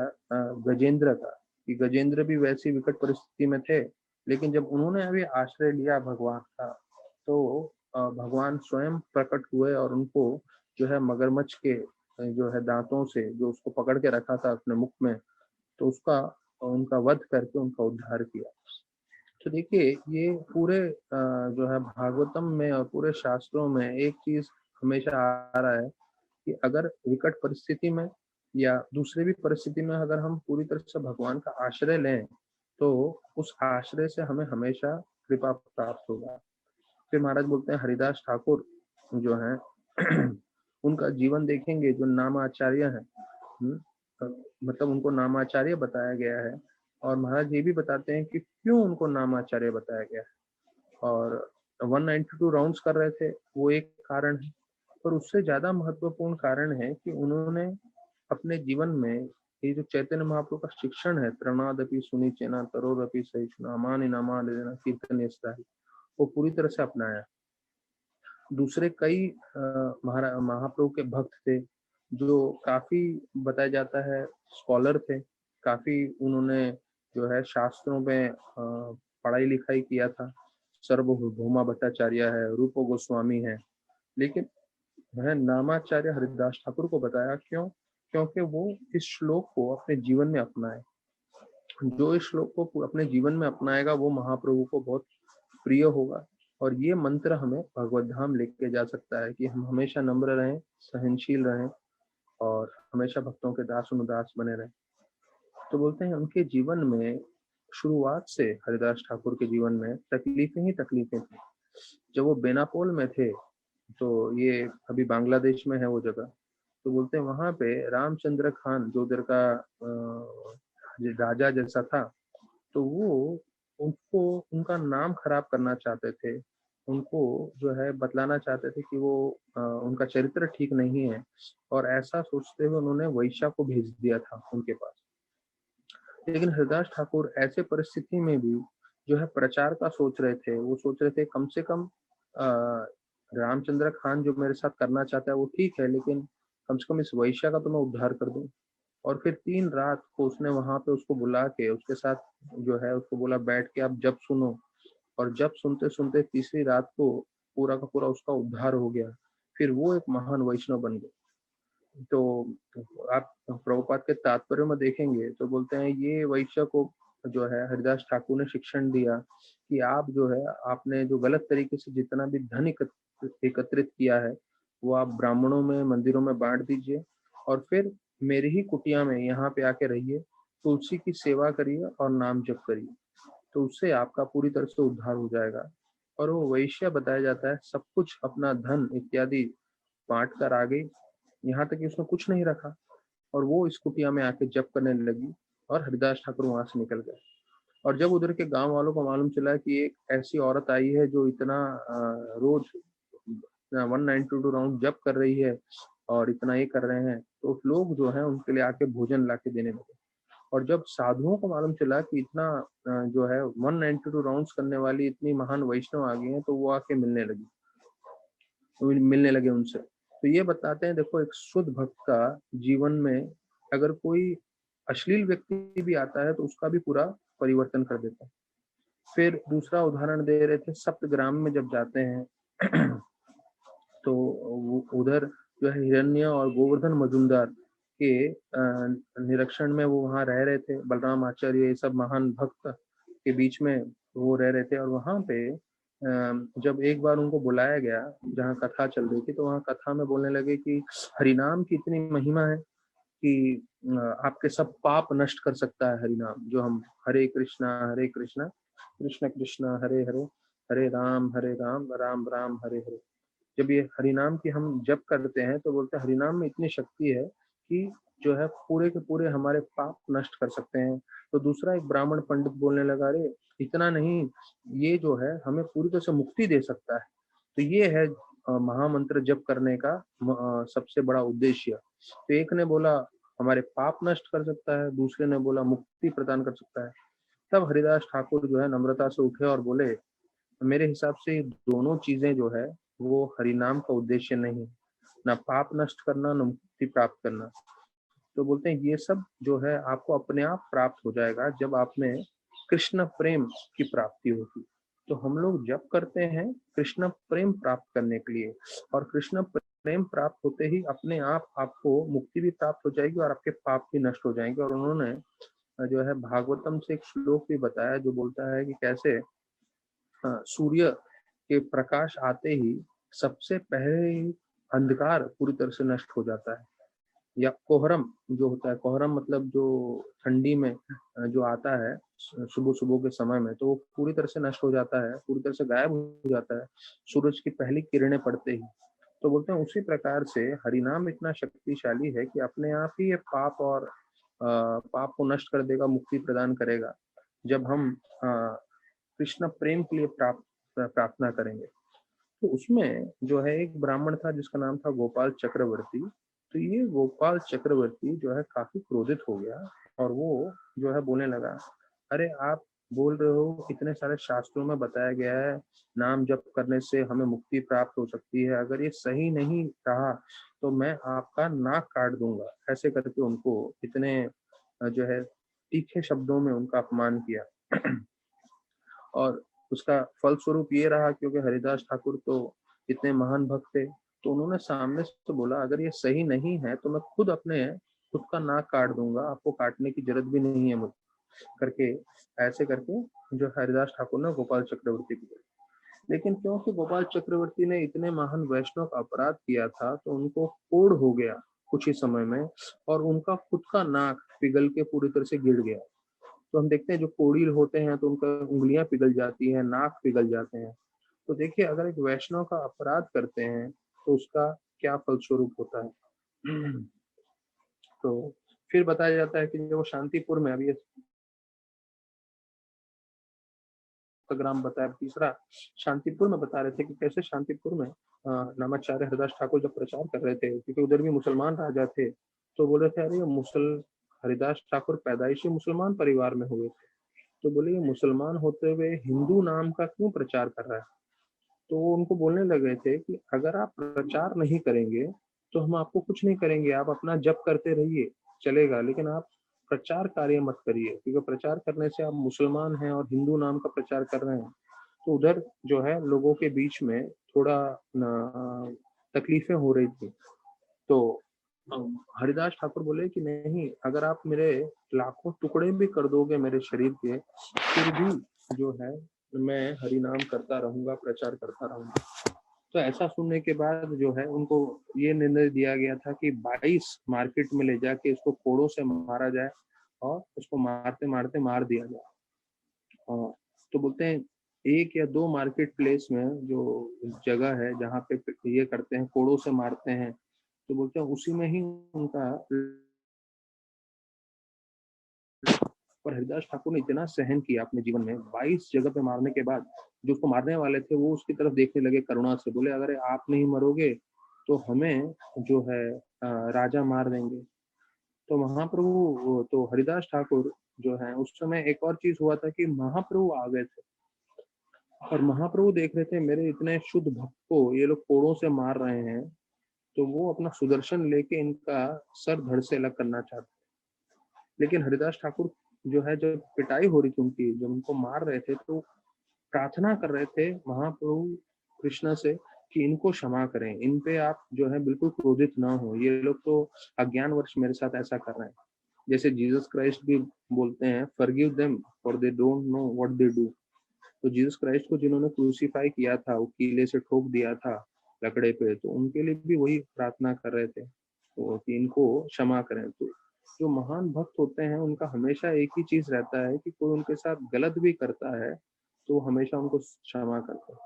गजेंद्र का, कि गजेंद्र भी वैसी विकट परिस्थिति में थे, लेकिन जब उन्होंने अभी आश्रय लिया भगवान का तो भगवान स्वयं प्रकट हुए और उनको जो है मगरमच्छ के जो है दांतों से जो उसको पकड़ के रखा था अपने मुख में, तो उसका उनका वध करके उनका उद्धार किया। तो देखिए ये पूरे जो है भागवतम में और पूरे शास्त्रों में एक चीज हमेशा आ रहा है कि अगर विकट परिस्थिति में या दूसरे भी परिस्थिति में अगर हम पूरी तरह से भगवान का आश्रय लें तो उस आश्रय से हमें हमेशा कृपा प्राप्त होगा। फिर महाराज बोलते हैं हरिदास ठाकुर जो है उनका जीवन देखेंगे जो नामाचार्य है, मतलब उनको नामाचार्य बताया गया है, और महाराज ये भी बताते हैं कि क्यों उनको नामाचार्य बताया गया है। और 192 राउंड्स कर रहे थे वो एक कारण है, पर उससे ज्यादा महत्वपूर्ण कारण है कि उन्होंने अपने जीवन में ये जो चैतन्य महाप्रभु का शिक्षण है त्रणादपि सुनिचेना तरोरपि सहिष्णुना अमानि नामा लेना कीर्तन वो पूरी तरह से अपनाया। दूसरे कई महाप्रभु के भक्त थे जो काफी बताया जाता है स्कॉलर थे, काफी उन्होंने जो है शास्त्रों में पढ़ाई लिखाई किया था। सर्वभौमा भट्टाचार्य है, रूप गोस्वामी है, लेकिन वह नामाचार्य हरिदास ठाकुर को बताया क्यों, क्योंकि वो इस श्लोक को अपने जीवन में अपनाए। जो इस श्लोक को अपने जीवन में अपनाएगा वो महाप्रभु को बहुत प्रिय होगा, और ये मंत्र हमें भगवत धाम लेके जा सकता है कि हम हमेशा नम्र रहें, सहनशील रहें और हमेशा भक्तों के दास अनुदास बने रहें। तो बोलते हैं उनके जीवन में शुरुआत से हरिदास ठाकुर के जीवन में तकलीफें ही तकलीफें थी। जब वो बेनापोल में थे तो ये अभी बांग्लादेश में है वो जगह। तो बोलते हैं वहां पे रामचंद्र खान जो उधर का राजा जैसा था, तो वो उनको उनका नाम खराब करना चाहते थे। उनको जो है बतलाना चाहते थे कि वो उनका चरित्र ठीक नहीं है, और ऐसा सोचते हुए उन्होंने वैश्या को भेज दिया था उनके पास। लेकिन हरिदास ठाकुर ऐसे परिस्थिति में भी जो है प्रचार का सोच रहे थे। वो सोच रहे थे कम से कम रामचंद्र खान जो मेरे साथ करना चाहता है वो ठीक है, लेकिन कम से कम इस वैश्या का तो मैं उद्धार कर दूं। और फिर 3 रात को उसने वहां पे उसको बुला के उसके साथ जो है उसको बोला बैठ के आप जब सुनो। और जब सुनते सुनते तीसरी रात को पूरा का पूरा उसका उद्धार हो गया। फिर वो एक महान वैष्णव बन गए। तो आप प्रभुपाद के तात्पर्य में देखेंगे तो बोलते हैं ये वैश्य को जो है हरिदास ठाकुर ने शिक्षण दिया कि आप जो है आपने जो गलत तरीके से जितना भी धन एकत्रित किया है वो आप ब्राह्मणों में मंदिरों में बांट दीजिए, और फिर मेरी ही कुटिया में यहाँ पे आके रहिए, तुलसी की सेवा करिए और नाम जप करिए, तो उससे आपका पूरी तरह से उद्धार हो जाएगा। और वो वैश्य बताया जाता है सब कुछ अपना धन इत्यादि बांट कर आ गई, यहाँ तक कि उसने कुछ नहीं रखा, और वो इस कुटिया में आके जप करने लगी, और हरिदास ठाकुर वहां से निकल गए। और जब उधर के गांव वालों को मालूम चला कि एक ऐसी औरत आई है जो इतना रोज 192 राउंड जप कर रही है और इतना ये कर रहे हैं, तो लोग जो है उनके लिए आके भोजन ला के देने लगे। और जब साधुओं को मालूम चला कि इतना जो है 192 राउंड्स करने वाली इतनी महान वैष्णव आ गई है, तो वो आके मिलने लगे उनसे। तो ये बताते हैं देखो एक शुद्ध भक्त का जीवन में अगर कोई अश्लील व्यक्ति भी आता है तो उसका भी पूरा परिवर्तन कर देता है। फिर दूसरा उदाहरण दे रहे थे, सप्तग्राम में जब जाते हैं तो उधर जो है हिरण्य और गोवर्धन मजूमदार के निरीक्षण में वो वहां रह रहे थे। बलराम आचार्य ये सब महान भक्त के बीच में वो रह रहे थे, और वहां पे जब एक बार उनको बुलाया गया जहाँ कथा चल रही थी, तो वहाँ कथा में बोलने लगे कि हरिनाम की इतनी महिमा है कि आपके सब पाप नष्ट कर सकता है हरिनाम। जो हम हरे कृष्णा कृष्ण कृष्ण हरे हरे, हरे राम राम राम हरे हरे, जब ये हरिनाम की हम जप करते हैं तो बोलते हैं हरिनाम में इतनी शक्ति है कि जो है पूरे के पूरे हमारे पाप नष्ट कर सकते हैं। तो दूसरा एक ब्राह्मण पंडित बोलने लगा, अरे इतना नहीं, ये जो है हमें पूरी तरह से मुक्ति दे सकता है। तो ये है महामंत्र जप करने का सबसे बड़ा उद्देश्य। तो एक ने बोला हमारे पाप नष्ट कर सकता है, दूसरे ने बोला मुक्ति प्रदान कर सकता है। तब हरिदास ठाकुर जो है नम्रता से उठे और बोले मेरे हिसाब से दोनों चीजें जो है वो हरिनाम का उद्देश्य नहीं, ना पाप नष्ट करना ना मुक्ति प्राप्त करना। तो बोलते हैं ये सब जो है आपको अपने आप प्राप्त हो जाएगा जब आप में कृष्ण प्रेम की प्राप्ति होगी। तो हम लोग जब करते हैं कृष्ण प्रेम प्राप्त करने के लिए, और कृष्ण प्रेम प्राप्त होते ही अपने आप आपको मुक्ति भी प्राप्त हो जाएगी और आपके पाप भी नष्ट हो जाएंगे। और उन्होंने जो है भागवतम से एक श्लोक भी बताया जो बोलता है कि कैसे सूर्य के प्रकाश आते ही सबसे पहले ही अंधकार पूरी तरह से नष्ट हो जाता है। या कोहरम जो होता है, कोहरम मतलब जो ठंडी में जो आता है सुबह सुबह के समय में, तो वो पूरी तरह से नष्ट हो जाता है, पूरी तरह से गायब हो जाता है सूरज की पहली किरणें पड़ते ही। तो बोलते हैं उसी प्रकार से हरिनाम इतना शक्तिशाली है कि अपने आप ही ये पाप और पाप को नष्ट कर देगा, मुक्ति प्रदान करेगा जब हम कृष्ण प्रेम के लिए प्रार्थना करेंगे। तो उसमें जो है एक ब्राह्मण था जिसका नाम था गोपाल चक्रवर्ती। तो ये गोपाल चक्रवर्ती जो है काफी क्रोधित हो गया, और वो जो है बोलने लगा, अरे आप बोल रहे हो इतने सारे शास्त्रों में बताया गया है नाम जप करने से हमें मुक्ति प्राप्त हो सकती है, अगर ये सही नहीं रहा तो मैं आपका नाक काट दूंगा। ऐसे करके उनको इतने जो है तीखे शब्दों में उनका अपमान किया। और उसका फलस्वरूप ये रहा क्योंकि हरिदास ठाकुर तो इतने महान भक्त थे, तो उन्होंने सामने से तो बोला अगर ये सही नहीं है तो मैं खुद का नाक काट दूंगा, आपको काटने की जरूरत भी नहीं है मुझे करके। ऐसे करके जो हरिदास ठाकुर ने गोपाल चक्रवर्ती को बोला। लेकिन क्योंकि गोपाल चक्रवर्ती ने इतने महान वैष्णव का अपराध किया था तो उनको कोढ़ हो गया कुछ ही समय में, और उनका खुद का नाक पिघल के पूरी तरह से गिर गया। तो हम देखते हैं जो कोढ़ी होते हैं तो उनका उंगलियां पिघल जाती हैं, नाक पिघल जाते हैं। तो देखिए अगर एक वैष्णव का अपराध करते हैं तो उसका क्या फलस्वरूप होता है। तो फिर बताया जाता है कि जब वो शांतिपुर में, अभी ग्राम बताया, तीसरा शांतिपुर में बता रहे थे कि कैसे शांतिपुर में नामाचार्य हरिदास ठाकुर जब प्रचार कर रहे थे, क्योंकि उधर भी मुसलमान राजा थे, तो बोले थे अरे हरिदास ठाकुर पैदाइशी मुसलमान परिवार में हुए थे, तो बोले ये मुसलमान होते हुए हिंदू नाम का क्यों प्रचार कर रहा है। तो वो उनको बोलने लगे थे कि अगर आप प्रचार नहीं करेंगे तो हम आपको कुछ नहीं करेंगे, आप अपना जप करते रहिए, चलेगा, लेकिन आप प्रचार कार्य मत करिए, क्योंकि प्रचार करने से आप मुसलमान हैं और हिंदू नाम का प्रचार कर रहे हैं। तो उधर जो है लोगों के बीच में थोड़ा तकलीफें हो रही थी। तो हरिदास ठाकुर बोले कि नहीं, अगर आप मेरे लाखों टुकड़े भी कर दोगे मेरे शरीर के, फिर भी जो है मैं हरि नाम करता रहूंगा, प्रचार करता रहूंगा। तो ऐसा सुनने के बाद जो है उनको ये निर्णय दिया गया था कि 22 मार्केट में ले जाके इसको कोड़ों से मारा जाए और उसको मारते मारते मार दिया जाए। तो बोलते हैं एक या दो मार्केट प्लेस में जो जगह है जहाँ पे ये करते हैं, कोड़ों से मारते हैं, तो बोलते हैं उसी में ही उनका। और हरिदास ठाकुर ने इतना सहन किया अपने जीवन में, 22 जगह पे मारने के बाद जो उसको मारने वाले थे वो उसकी तरफ देखने लगे करुणा से, बोले अगर आप नहीं मरोगे तो हमें जो है राजा मार देंगे। तो महाप्रभु, तो हरिदास ठाकुर जो है उस समय एक और चीज हुआ था कि महाप्रभु आ गए थे, और महाप्रभु देख रहे थे मेरे इतने शुद्ध भक्त को ये लोग कोड़ों से मार रहे हैं, तो वो अपना सुदर्शन लेके इनका सर धड़ से अलग करना चाहते। लेकिन हरिदास ठाकुर जो है, जब पिटाई हो रही थी उनकी, जब उनको मार रहे थे, तो प्रार्थना कर रहे थे महाप्रभु कृष्ण से कि इनको क्षमा करें, इन पे आप जो है बिल्कुल क्रोधित ना हो, ये लोग तो अज्ञानवश मेरे साथ ऐसा कर रहे हैं। जैसे जीसस क्राइस्ट भी बोलते हैं forgive them for they don't know what they do. तो जीसस क्राइस्ट को जिन्होंने क्रूसीफाई किया था, वो कीले से ठोक दिया था लकड़े पे, तो उनके लिए भी वही प्रार्थना कर रहे थे, तो कि इनको क्षमा करें। तो जो महान भक्त होते हैं उनका हमेशा एक ही चीज रहता है कि कोई उनके साथ गलत भी करता है तो हमेशा उनको क्षमा करते हैं।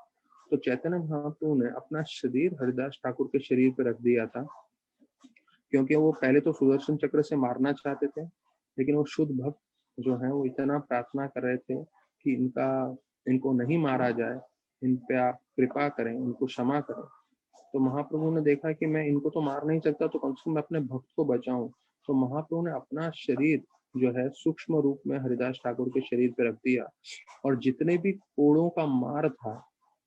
तो चैतन्य महाप्रभु ने अपना शरीर हरिदास ठाकुर के शरीर पर रख दिया था, क्योंकि वो पहले तो सुदर्शन चक्र से मारना चाहते थे, लेकिन वो शुद्ध भक्त जो है वो इतना प्रार्थना कर रहे थे कि इनको नहीं मारा जाए, इन पे आप कृपा करें, इनको क्षमा करें। तो महाप्रभु ने देखा कि मैं इनको तो मार नहीं सकता, तो कम से कम मैं अपने भक्त को बचाऊं। तो महाप्रभु ने अपना शरीर जो है सूक्ष्म रूप में हरिदास ठाकुर के शरीर पे रख दिया, और जितने भी कोड़ों का मार था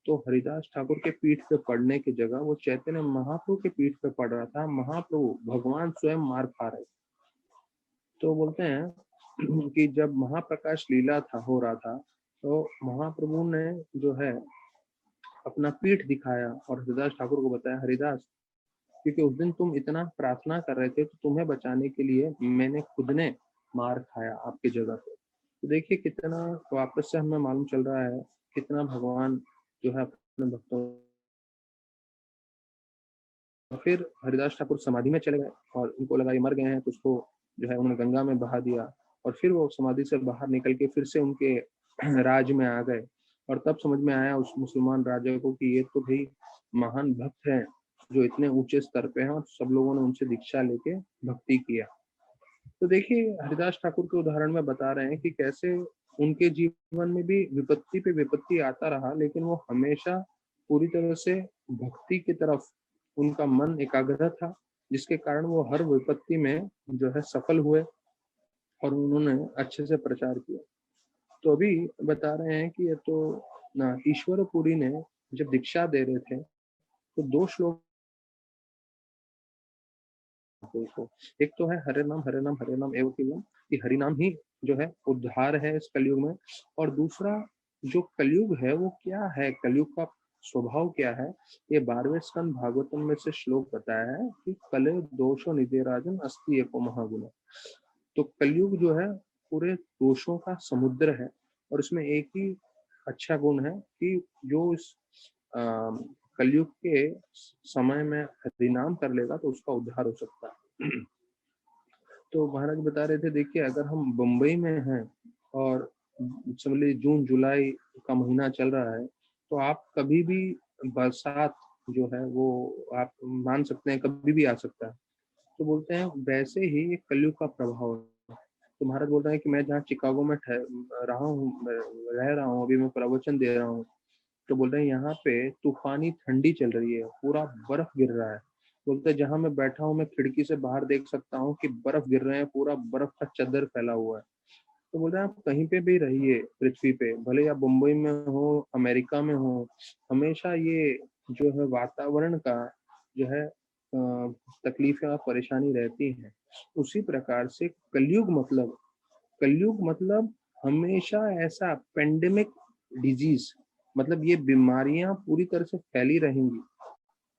तो हरिदास ठाकुर के पीठ पे पड़ने की जगह वो चैतन्य महाप्रभु के पीठ पे पड़ रहा था। महाप्रभु भगवान स्वयं मार खा रहे। तो बोलते हैं कि जब महाप्रकाश लीला था हो रहा था, तो महाप्रभु ने जो है अपना पीठ दिखाया और हरिदास ठाकुर को बताया, हरिदास, क्योंकि उस दिन तुम इतना प्रार्थना कर रहे थे तो तुम्हें बचाने के लिए मैंने खुद ने मार खाया आपकी जगह पे। तो देखिए कितना वापस से हमें मालूम चल रहा है कितना भगवान जो है अपने भक्तों। फिर हरिदास ठाकुर समाधि में चले गए और उनको लगा ये मर गए हैं, तो उसको जो है उन्होंने गंगा में बहा दिया, और फिर वो समाधि से बाहर निकल के फिर से उनके राज में आ गए। और तब समझ में आया उस मुसलमान राजा को कि ये तो भाई महान भक्त हैं जो इतने ऊंचे स्तर पे हैं, और सब लोगों ने उनसे दीक्षा लेके भक्ति किया। तो देखिए हरिदास ठाकुर के उदाहरण में बता रहे हैं कि कैसे उनके जीवन में भी विपत्ति पे विपत्ति आता रहा, लेकिन वो हमेशा पूरी तरह से भक्ति की तरफ उनका मन एकाग्र था, जिसके कारण वो हर विपत्ति में जो है सफल हुए और उन्होंने अच्छे से प्रचार किया। तो अभी बता रहे हैं कि ये तो ना ईश्वरपुरी ने जब दीक्षा दे रहे थे तो दो श्लोक को, एक तो है हरे नाम हरे नाम हरे नाम एवं केवलम, कि हरि नाम ही जो है उद्धार है इस कलयुग में। और दूसरा जो कलयुग है वो क्या है, कलयुग का स्वभाव क्या है, ये 12वें स्कंद भागवतम में से श्लोक बताया है कि कले दोषो निधिराजन अस्ति एको महागुण। तो कलयुग जो है पूरे दोषों का समुद्र है, और इसमें एक ही अच्छा गुण है कि जो इस कलयुग के समय में हरिनाम कर लेगा तो उसका उद्धार हो सकता है। तो महाराज बता रहे थे, देखिए अगर हम बम्बई में हैं और समझ लीजिए जून जुलाई का महीना चल रहा है, तो आप कभी भी बरसात जो है वो आप मान सकते हैं कभी भी आ सकता है। तो बोलते हैं वैसे ही ये कलयुग का प्रभाव है। तो महाराज बोल रहे हैं कि मैं जहाँ चिकागो में रहा हूँ, रह रहा हूँ, अभी मैं प्रवचन दे रहा हूँ, तो बोल रहे हैं यहाँ पे तूफानी ठंडी चल रही है, पूरा बर्फ गिर रहा है। बोलते हैं जहाँ मैं बैठा हूँ मैं खिड़की से बाहर देख सकता हूँ कि बर्फ गिर रहे हैं, पूरा बर्फ का चादर फैला हुआ है। तो बोल रहे हैं आप कहीं पे भी रहिए पृथ्वी पे, भले आप मुंबई में हो, अमेरिका में हो, हमेशा ये जो है वातावरण का जो है तकलीफें और परेशानी रहती है। उसी प्रकार से कलयुग मतलब हमेशा ऐसा पेंडेमिक डिजीज, मतलब ये बीमारियां पूरी तरह से फैली रहेंगी।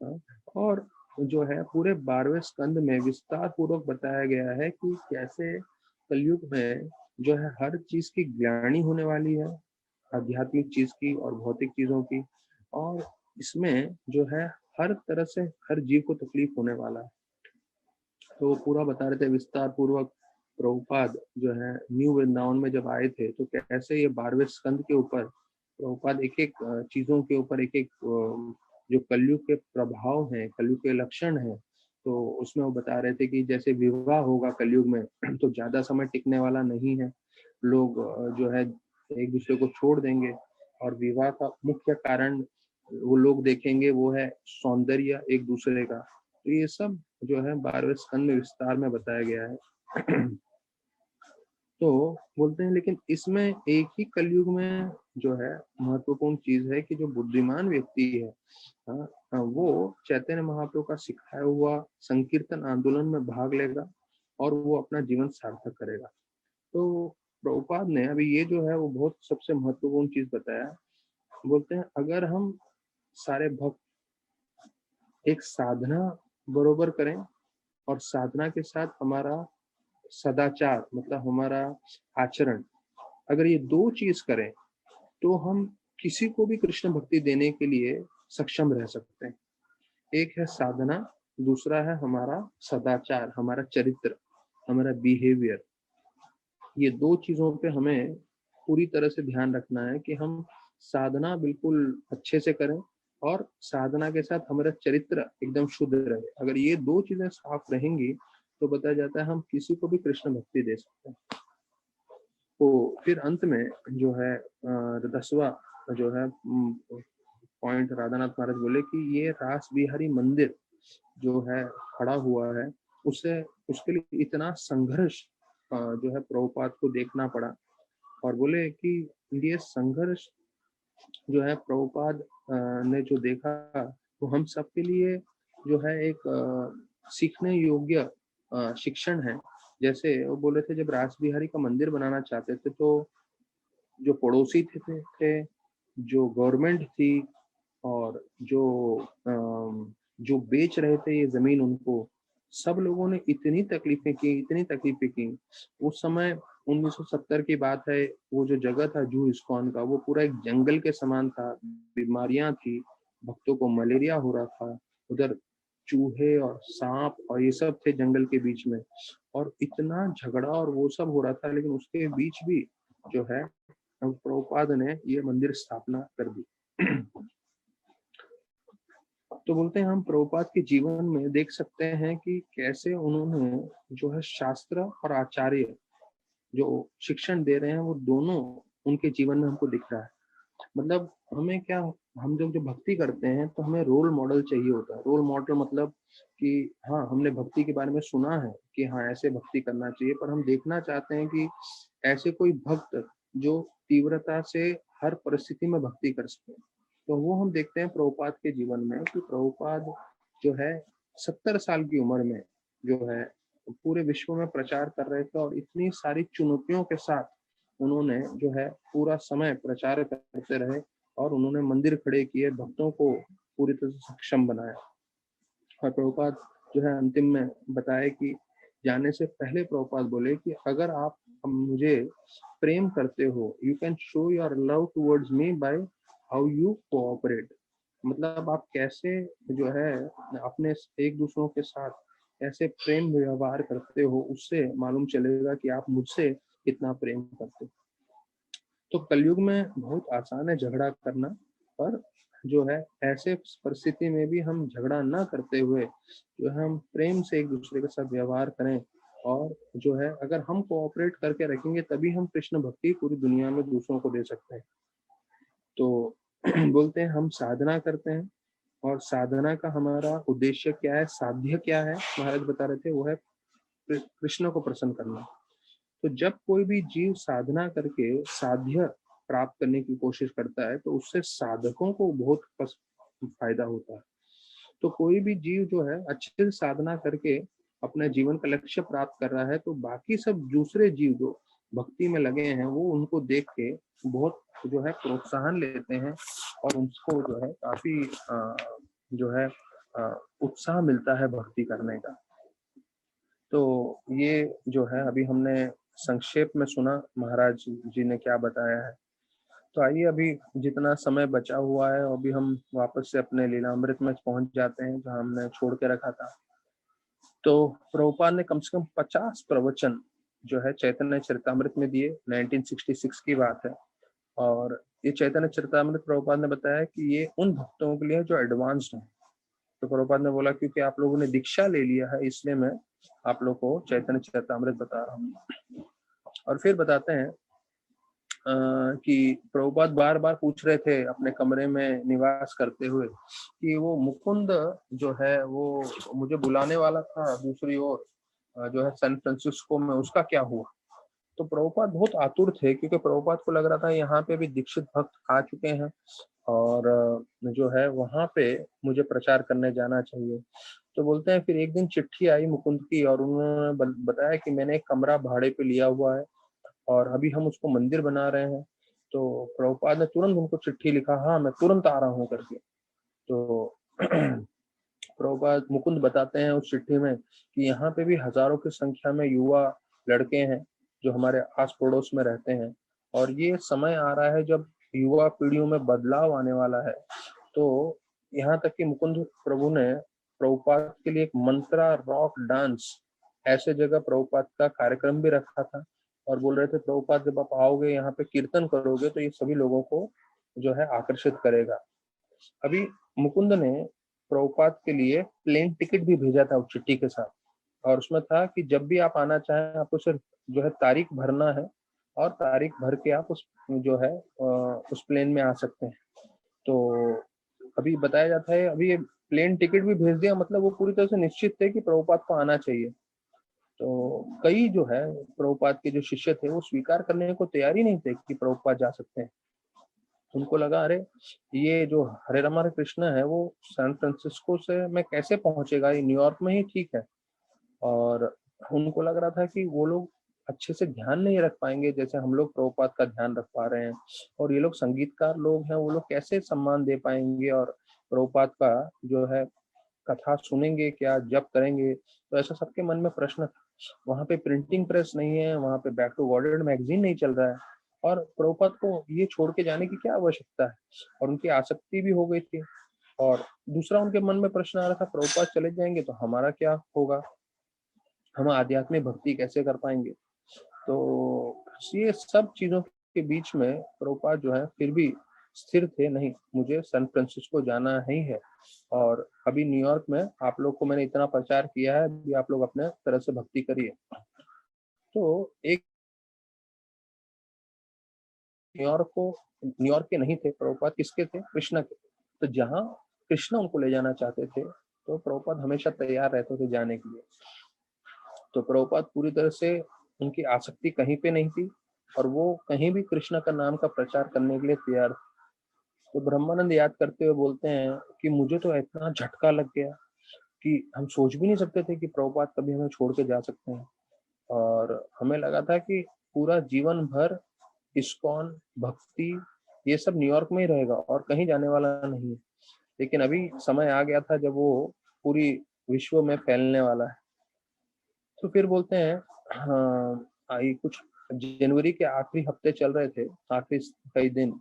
हाँ, और जो है पूरे 12वें स्कंद में विस्तार पूर्वक बताया गया है कि कैसे कलयुग में जो है हर चीज की ग्लानि होने वाली है, आध्यात्मिक चीज की और भौतिक चीजों की। और इसमें जो है हर तरह से हर जीव को तकलीफ होने वाला है। तो वो पूरा बता रहे थे विस्तार पूर्वक। प्रभुपाद जो है न्यू वृंदावन में जब आए थे तो कैसे ये 12वें स्कंद के ऊपर प्रभुपाद एक एक चीजों के ऊपर एक एक जो कलयुग के प्रभाव हैं, कलयुग के लक्षण हैं, तो उसमें वो बता रहे थे कि जैसे विवाह होगा कलयुग में तो ज्यादा समय टिकने वाला नहीं है। लोग जो है एक दूसरे को छोड़ देंगे, और विवाह का मुख्य कारण वो लोग देखेंगे वो है सौंदर्य एक दूसरे का। तो ये सब जो है 12वें स्कंद में विस्तार में बताया गया है। तो बोलते हैं लेकिन इसमें एक ही कलयुग में जो है महत्वपूर्ण चीज है कि जो बुद्धिमान व्यक्ति है, हाँ, वो चैतन्य महाप्रभु का सिखाया हुआ संकीर्तन आंदोलन में भाग लेगा और वो अपना जीवन सार्थक करेगा। तो प्रभुपाद ने अभी ये जो है वो बहुत सबसे महत्वपूर्ण चीज बताया। बोलते हैं अगर हम सारे भक्त एक साधना बरोबर करें और साधना के साथ हमारा सदाचार मतलब हमारा आचरण, अगर ये दो चीज करें तो हम किसी को भी कृष्ण भक्ति देने के लिए सक्षम रह सकते हैं। एक है साधना, दूसरा है हमारा सदाचार, हमारा चरित्र, हमारा बिहेवियर। ये दो चीजों पे हमें पूरी तरह से ध्यान रखना है कि हम साधना बिल्कुल अच्छे से करें और साधना के साथ हमारा चरित्र एकदम शुद्ध रहे। अगर ये दो चीजें साफ रहेंगी तो बताया जाता है हम किसी को भी कृष्ण भक्ति दे सकते हैं। तो फिर अंत में जो है 10वां जो है पॉइंट राधानाथ महाराज बोले कि ये रास बिहारी मंदिर जो है खड़ा हुआ है, उसे उसके लिए इतना संघर्ष जो है प्रभुपाद को देखना पड़ा। और बोले कि ये संघर्ष जो है प्रभुपाद ने जो देखा वो हम सबके लिए जो है एक सीखने योग्य शिक्षण है। जैसे वो बोले थे जब रास बिहारी का मंदिर बनाना चाहते थे तो जो पड़ोसी थे, जो गवर्नमेंट थी, और जो बेच रहे थे ये जमीन उनको, सब लोगों ने इतनी तकलीफें की। उस समय 1970 की बात है। वो जो जगह था जू इस्कॉन का वो पूरा एक जंगल के समान था, बीमारियां थी, भक्तों को मलेरिया हो रहा था, उधर चूहे और सांप और ये सब थे जंगल के बीच में, और इतना झगड़ा और वो सब हो रहा था। लेकिन उसके बीच भी जो है प्रभुपाद ने ये मंदिर स्थापना कर दी। तो बोलते हैं हम प्रभुपाद के जीवन में देख सकते हैं कि कैसे उन्होंने जो है शास्त्र और आचार्य जो शिक्षण दे रहे हैं वो दोनों उनके जीवन में हमको दिख रहा है। मतलब हमें क्या, हम जब जो भक्ति करते हैं तो हमें रोल मॉडल चाहिए होता है। रोल मॉडल मतलब कि हाँ हमने भक्ति के बारे में सुना है कि हाँ ऐसे भक्ति करना चाहिए, पर हम देखना चाहते हैं कि ऐसे कोई भक्त जो तीव्रता से हर परिस्थिति में भक्ति कर सके। तो वो हम देखते हैं प्रभुपाद के जीवन में कि प्रभुपाद जो है 70 साल की उम्र में जो है पूरे विश्व में प्रचार कर रहे थे, और इतनी सारी चुनौतियों के साथ उन्होंने जो है पूरा समय प्रचार करते रहे, और उन्होंने मंदिर खड़े किए, भक्तों को पूरी तरह से सक्षम बनाया। और प्रभुपाद जो है अंतिम में बताया कि जाने से पहले प्रभुपाद बोले कि अगर आप मुझे प्रेम करते हो, you can show your love towards me by how you cooperate. मतलब आप कैसे जो है अपने एक दूसरों के साथ कैसे प्रेम व्यवहार करते हो, उससे मालूम चलेगा कि आप मुझसे कितना प्रेम करते हो। तो कलयुग में बहुत आसान है झगड़ा करना, पर जो है ऐसे परिस्थिति में भी हम झगड़ा ना करते हुए जो है हम प्रेम से एक दूसरे के साथ व्यवहार करें, और जो है अगर हम कोऑपरेट करके रखेंगे तभी हम कृष्ण भक्ति पूरी दुनिया में दूसरों को दे सकते हैं। तो बोलते हैं हम साधना करते हैं, और साधना का हमारा उद्देश्य क्या है, साध्य क्या है, महाराज बता रहे थे, वो है कृष्ण को प्रसन्न करना। तो जब कोई भी जीव साधना करके साध्य प्राप्त करने की कोशिश करता है तो उससे साधकों को बहुत फायदा होता है। तो कोई भी जीव जो है अच्छे से साधना करके अपने जीवन का लक्ष्य प्राप्त कर रहा है, तो बाकी सब दूसरे जीव जो भक्ति में लगे हैं वो उनको देख के बहुत जो है प्रोत्साहन लेते हैं, और उनको जो है काफी जो है उत्साह मिलता है भक्ति करने का। तो ये जो है अभी हमने संक्षेप में सुना महाराज जी ने क्या बताया है। तो आइए अभी जितना समय बचा हुआ है अभी हम वापस से अपने लीलामृत में पहुंच जाते हैं जहां हमने छोड़ के रखा था। तो प्रभुपाद ने कम से कम 50 प्रवचन जो है चैतन्य चरितामृत में दिए, 1966 की बात है। और ये चैतन्य चरितामृत प्रभुपाद ने बताया कि ये उन भक्तों के लिए जो एडवांस्ड हैं। तो प्रभुपाद ने बोला क्योंकि आप लोगों ने दीक्षा ले लिया है इसलिए मैं आप लोग को चैतन्य चरितामृत बता रहा हूँ। और फिर बताते हैं कि प्रभुपाद बार बार पूछ रहे थे अपने कमरे में निवास करते हुए कि वो मुकुंद जो है वो मुझे बुलाने वाला था दूसरी ओर जो है सैन फ्रांसिस्को में, उसका क्या हुआ। तो प्रभुपाद बहुत आतुर थे क्योंकि प्रभुपाद को लग रहा था यहाँ पे भी दीक्षित भक्त आ चुके हैं और जो है वहां पे मुझे प्रचार करने जाना चाहिए। तो बोलते हैं फिर एक दिन चिट्ठी आई मुकुंद की और उन्होंने बताया कि मैंने एक कमरा भाड़े पे लिया हुआ है और अभी हम उसको मंदिर बना रहे हैं। तो प्रभुपाद ने तुरंत उनको चिट्ठी लिखा, हाँ मैं तुरंत आ रहा हूँ करके। तो प्रभुपाद मुकुंद बताते हैं उस चिट्ठी में कि यहाँ पे भी हजारों की संख्या में युवा लड़के हैं जो हमारे आस पड़ोस में रहते हैं, और ये समय आ रहा है जब युवा पीढ़ियों में बदलाव आने वाला है। तो यहाँ तक कि मुकुंद प्रभु ने प्रभुपाद के लिए एक मंत्रा रॉक डांस ऐसे जगह प्रभुपाद का कार्यक्रम भी रखा था, और बोल रहे थे प्रभुपाद जब आप आओगे यहाँ पे कीर्तन करोगे तो ये सभी लोगों को जो है आकर्षित करेगा। अभी मुकुंद ने प्रभुपाद के लिए प्लेन टिकट भी भेजा था उस चिट्ठी के साथ, और उसमें था कि जब भी आप आना चाहें आपको सिर्फ जो है तारीख भरना है और तारीख भर के आप उस जो है उस प्लेन में आ सकते हैं। तो अभी बताया जाता है अभी ये प्लेन टिकट भी भेज दिया, मतलब वो पूरी तरह से निश्चित थे कि प्रभुपाद को आना चाहिए। तो कई जो है प्रभुपाद के जो शिष्य थे वो स्वीकार करने को तैयार ही नहीं थे कि प्रभुपाद जा सकते हैं। उनको लगा अरे ये जो हरे राम हरे कृष्ण है वो सैन फ्रांसिस्को से मैं कैसे पहुंचेगा, ये न्यूयॉर्क में ही ठीक है। और उनको लग रहा था कि वो लोग अच्छे से ध्यान नहीं रख पाएंगे जैसे हम लोग प्रभुपाद का ध्यान रख पा रहे हैं, और ये लोग संगीतकार लोग हैं वो लोग कैसे सम्मान दे पाएंगे और प्रभुपाद का जो है कथा सुनेंगे क्या, जप करेंगे। तो ऐसा सबके मन में प्रश्न था। वहां पे प्रिंटिंग प्रेस नहीं है, वहां पे बैक टू गॉडेड मैगजीन नहीं चल रहा है, और प्रभुपाद को ये छोड़ के जाने की क्या आवश्यकता है, और उनकी आसक्ति भी हो गई थी। और दूसरा उनके मन में प्रश्न आ रहा था प्रभुपाद चले जाएंगे तो हमारा क्या होगा, हम आध्यात्मिक भक्ति कैसे कर पाएंगे। तो ये सब चीजों के बीच में प्रभुपाद जो है फिर भी स्थिर थे, नहीं मुझे सैन फ्रांसिस्को जाना ही है, और अभी न्यूयॉर्क में आप लोग को मैंने इतना प्रचार किया है, अभी आप लोग अपने तरह से भक्ति करिए। तो एक न्यूयॉर्क के नहीं थे प्रभुपाद, किसके थे, कृष्ण के। तो जहाँ कृष्ण उनको ले जाना चाहते थे तो प्रभुपाद हमेशा तैयार रहते थे जाने के लिए। तो प्रभुपाद पूरी तरह से उनकी आसक्ति कहीं पे नहीं थी, और वो कहीं भी कृष्ण का नाम का प्रचार करने के लिए तैयार थे। तो ब्रह्मानंद याद करते हुए बोलते हैं कि मुझे तो इतना झटका लग गया कि हम सोच भी नहीं सकते थे कि प्रभुपाद कभी हमें छोड़ के जा सकते हैं, और हमें लगा था कि पूरा जीवन भर इस्कॉन भक्ति ये सब न्यूयॉर्क में ही रहेगा और कहीं जाने वाला नहीं है। लेकिन अभी समय आ गया था जब वो पूरी विश्व में फैलने वाला है। तो फिर बोलते हैं हाँ आई कुछ जनवरी के आखिरी हफ्ते चल रहे थे, आखिरी कई दिन।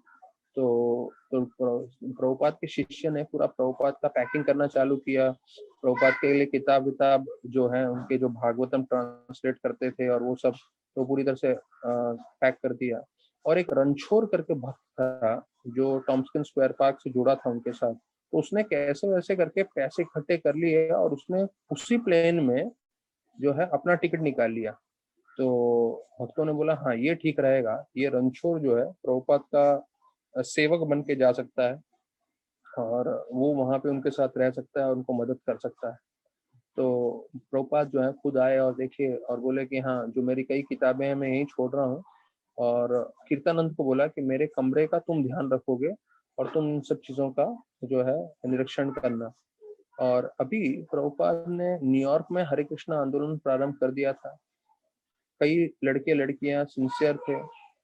तो प्रभुपाद के शिष्य ने पूरा प्रभुपाद का पैकिंग करना चालू किया। प्रभुपाद के लिए किताब विताब जो है उनके जो भागवतम ट्रांसलेट करते थे और वो सब तो पूरी तरह से पैक कर दिया। और एक रणछोड़ करके भक्त था जो टॉम्स्किन स्क्वायर पार्क से जुड़ा था उनके साथ, तो उसने कैसे वैसे करके पैसे इकट्ठे कर लिए और उसने उसी प्लेन में जो है अपना टिकट निकाल लिया। तो भक्तों ने बोला हाँ ये ठीक रहेगा, ये रणछोड़ जो है प्रभुपाद का सेवक बन के जा सकता है और वो वहां पे उनके साथ रह सकता है और उनको मदद कर सकता है। तो प्रभुपाद जो है खुद आए और देखे और बोले कि हाँ जो मेरी कई किताबें हैं मैं यहीं छोड़ रहा हूँ, और कीर्तनानंद को बोला कि मेरे कमरे का तुम ध्यान रखोगे और तुम इन सब चीजों का जो है निरीक्षण करना। और अभी प्रभुपाद ने न्यूयॉर्क में हरे कृष्णा आंदोलन प्रारंभ कर दिया था। कई लड़के लड़कियां सिंसियर थे।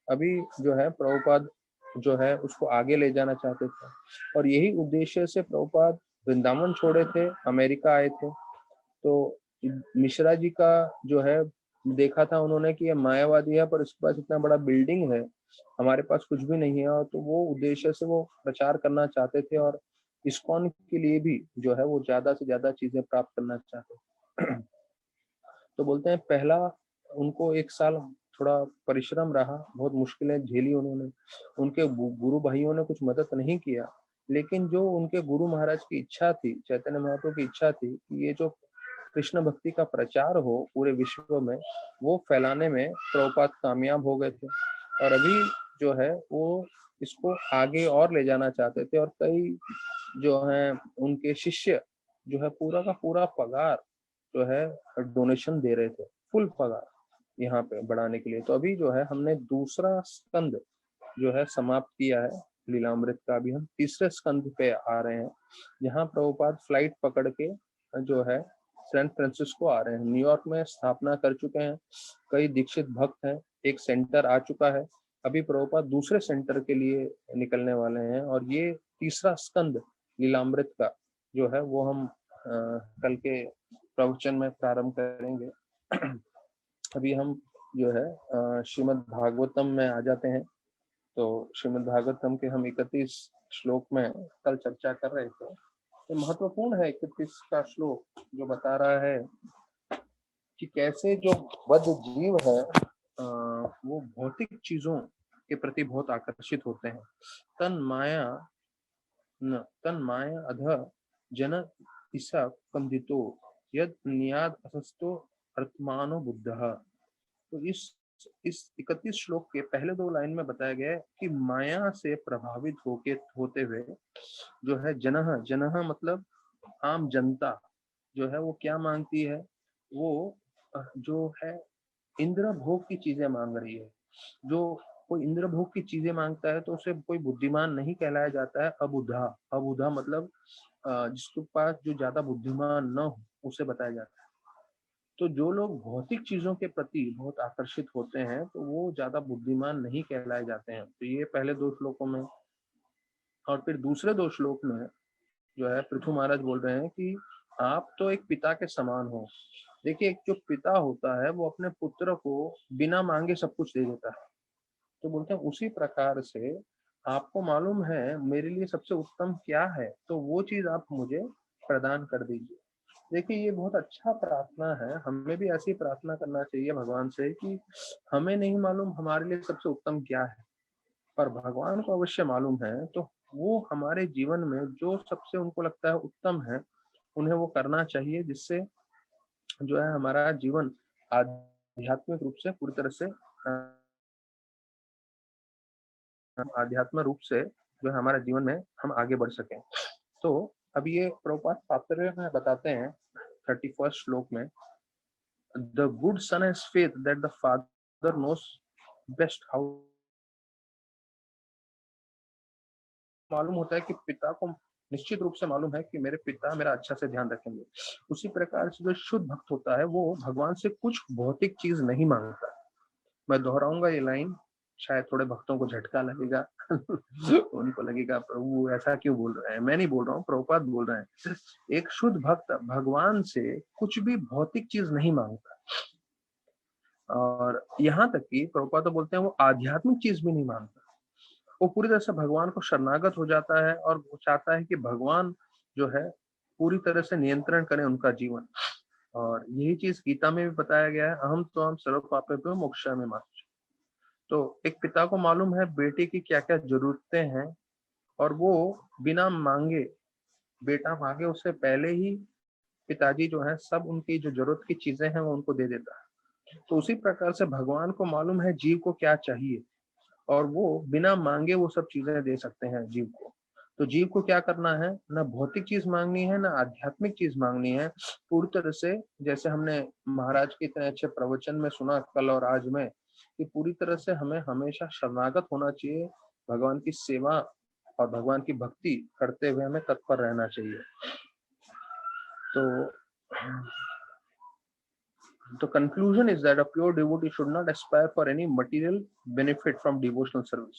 अभी जो है प्रभुपाद जो है उसको आगे ले जाना चाहते थे और यही उद्देश्य से प्रभुपाद वृंदावन छोड़े थे, अमेरिका आए थे। तो मिश्रा जी का जो है देखा था उन्होंने कि ये मायावादी है पर इसके पास इतना बड़ा बिल्डिंग है, हमारे पास कुछ भी नहीं है, और तो वो उद्देश्य से वो प्रचार करना चाहते थे और इस्कॉन के लिए भी जो है वो ज्यादा से ज्यादा चीजें प्राप्त करना चाहते थे। तो बोलते हैं पहला उनको एक साल थोड़ा परिश्रम रहा, बहुत मुश्किलें झेली उन्होंने, उनके गुरु भाइयों ने कुछ मदद नहीं किया, लेकिन जो उनके गुरु महाराज की इच्छा थी, चैतन्य महाप्रभु की इच्छा थी कि ये जो कृष्ण भक्ति का प्रचार हो पूरे विश्व में, वो फैलाने में प्रभुपाद कामयाब हो गए थे। और अभी जो है वो इसको आगे और ले जाना चाहते थे और कई जो है उनके शिष्य जो है पूरा का पूरा पगार जो है डोनेशन दे रहे थे, फुल पगार यहाँ पे बढ़ाने के लिए। तो अभी जो है हमने दूसरा स्कंद जो है समाप्त किया है लीलामृत का, अभी हम तीसरे स्कंद पे आ रहे हैं जहाँ प्रभुपाद फ्लाइट पकड़ के जो है सैन फ्रांसिस्को आ रहे हैं, न्यूयॉर्क में स्थापना कर चुके हैं, कई दीक्षित भक्त हैं, एक सेंटर आ चुका है, अभी प्रभुपाद दूसरे सेंटर के लिए निकलने वाले हैं और ये तीसरा स्कंद लीलामृत का जो है वो हम कल के प्रवचन में प्रारंभ करेंगे। अभी हम जो है श्रीमद् भागवतम में आ जाते हैं। तो श्रीमद् भागवतम के हम 31 श्लोक में कल चर्चा कर रहे थे। ये महत्वपूर्ण है 31 का श्लोक जो बता रहा है कि कैसे जो बद्ध जीव है वो भौतिक चीजों के प्रति बहुत आकर्षित होते हैं। तन माया अध जन ईसा कंदितो यद नियाद असस्तो अर्थमानो बुद्धः। तो इस 31 श्लोक के पहले 2 लाइन में बताया गया है कि माया से प्रभावित होते हुए जो है जनह जनह मतलब आम जनता जो है वो क्या मांगती है, वो जो है इंद्र भोग की चीजें मांग रही है। जो कोई इंद्र भोग की चीजें मांगता है तो उसे कोई बुद्धिमान नहीं कहलाया जाता है, अबुधा। अबुधा मतलब जिसके पास जो ज्यादा बुद्धिमान न हो उसे बताया जाता है। तो जो लोग भौतिक चीजों के प्रति बहुत आकर्षित होते हैं तो वो ज्यादा बुद्धिमान नहीं कहलाए जाते हैं। तो ये पहले 2 श्लोकों में। और फिर दूसरे 2 श्लोक में जो है पृथु महाराज बोल रहे हैं कि आप तो एक पिता के समान हो। देखिए एक जो पिता होता है वो अपने पुत्र को बिना मांगे सब कुछ दे देता है। तो बोलते हैं उसी प्रकार से आपको मालूम है मेरे लिए सबसे उत्तम क्या है, तो वो चीज आप मुझे प्रदान कर दीजिए। देखिए ये बहुत अच्छा प्रार्थना है, हमें भी ऐसी प्रार्थना करना चाहिए भगवान से कि हमें नहीं मालूम हमारे लिए सबसे उत्तम क्या है, पर भगवान को अवश्य मालूम है, तो वो हमारे जीवन में जो सबसे उनको लगता है उत्तम है उन्हें वो करना चाहिए, जिससे जो है हमारा जीवन आध्यात्मिक रूप से पूरी तरह से आध्यात्मिक रूप से जो है हमारे जीवन में हम आगे बढ़ सकें। तो अब ये प्रभुपाद तात्पर्य में बताते हैं 31 श्लोक में, the good son has faith that the father knows best how. मालूम होता है कि पिता को निश्चित रूप से मालूम है कि मेरे पिता मेरा अच्छा से ध्यान रखेंगे। उसी प्रकार से जो शुद्ध भक्त होता है वो भगवान से कुछ भौतिक चीज नहीं मांगता। मैं दोहराऊंगा ये लाइन, शायद थोड़े भक्तों को झटका लगेगा उनको लगेगा प्रभु ऐसा क्यों बोल रहे हैं। मैं नहीं बोल रहा हूँ, प्रभुपाद बोल रहे हैं। एक शुद्ध भक्त भगवान से कुछ भी भौतिक चीज नहीं मांगता, और यहाँ तक कि प्रभुपाद तो बोलते हैं वो आध्यात्मिक चीज भी नहीं मांगता। वो पूरी तरह से भगवान को शरणागत हो जाता है और वो चाहता है कि भगवान जो है पूरी तरह से नियंत्रण करें उनका जीवन। और यही चीज गीता में भी बताया गया है, अहम तो हम सर्व पापेभ्यो मोक्षामि मा। तो एक पिता को मालूम है बेटे की क्या-क्या ज़रूरतें हैं और वो बिना माँगे, बेटा माँगे उससे पहले ही पिताजी जो हैं सब उनकी जो ज़रूरत की चीज़ें हैं वो उनको दे देता है। तो उसी प्रकार से भगवान को मालूम है जीव को क्या चाहिए और वो बिना माँगे वो सब चीज़ें दे सकते हैं जीव को। तो जीव को क्या करना है, ना भौतिक चीज़ माँगनी है, ना आध्यात्मिक चीज़ माँगनी है। पूरी तरह से जैसे हमने महाराज के इतने अच्छे प्रवचन में सुना कल और आज में, कि पूरी तरह से हमें हमेशा शरणागत होना चाहिए, भगवान की सेवा और भगवान की भक्ति करते हुए हमें तत्पर रहना चाहिए। तो the conclusion is that a pure devotee should not aspire for any material benefit from devotional service.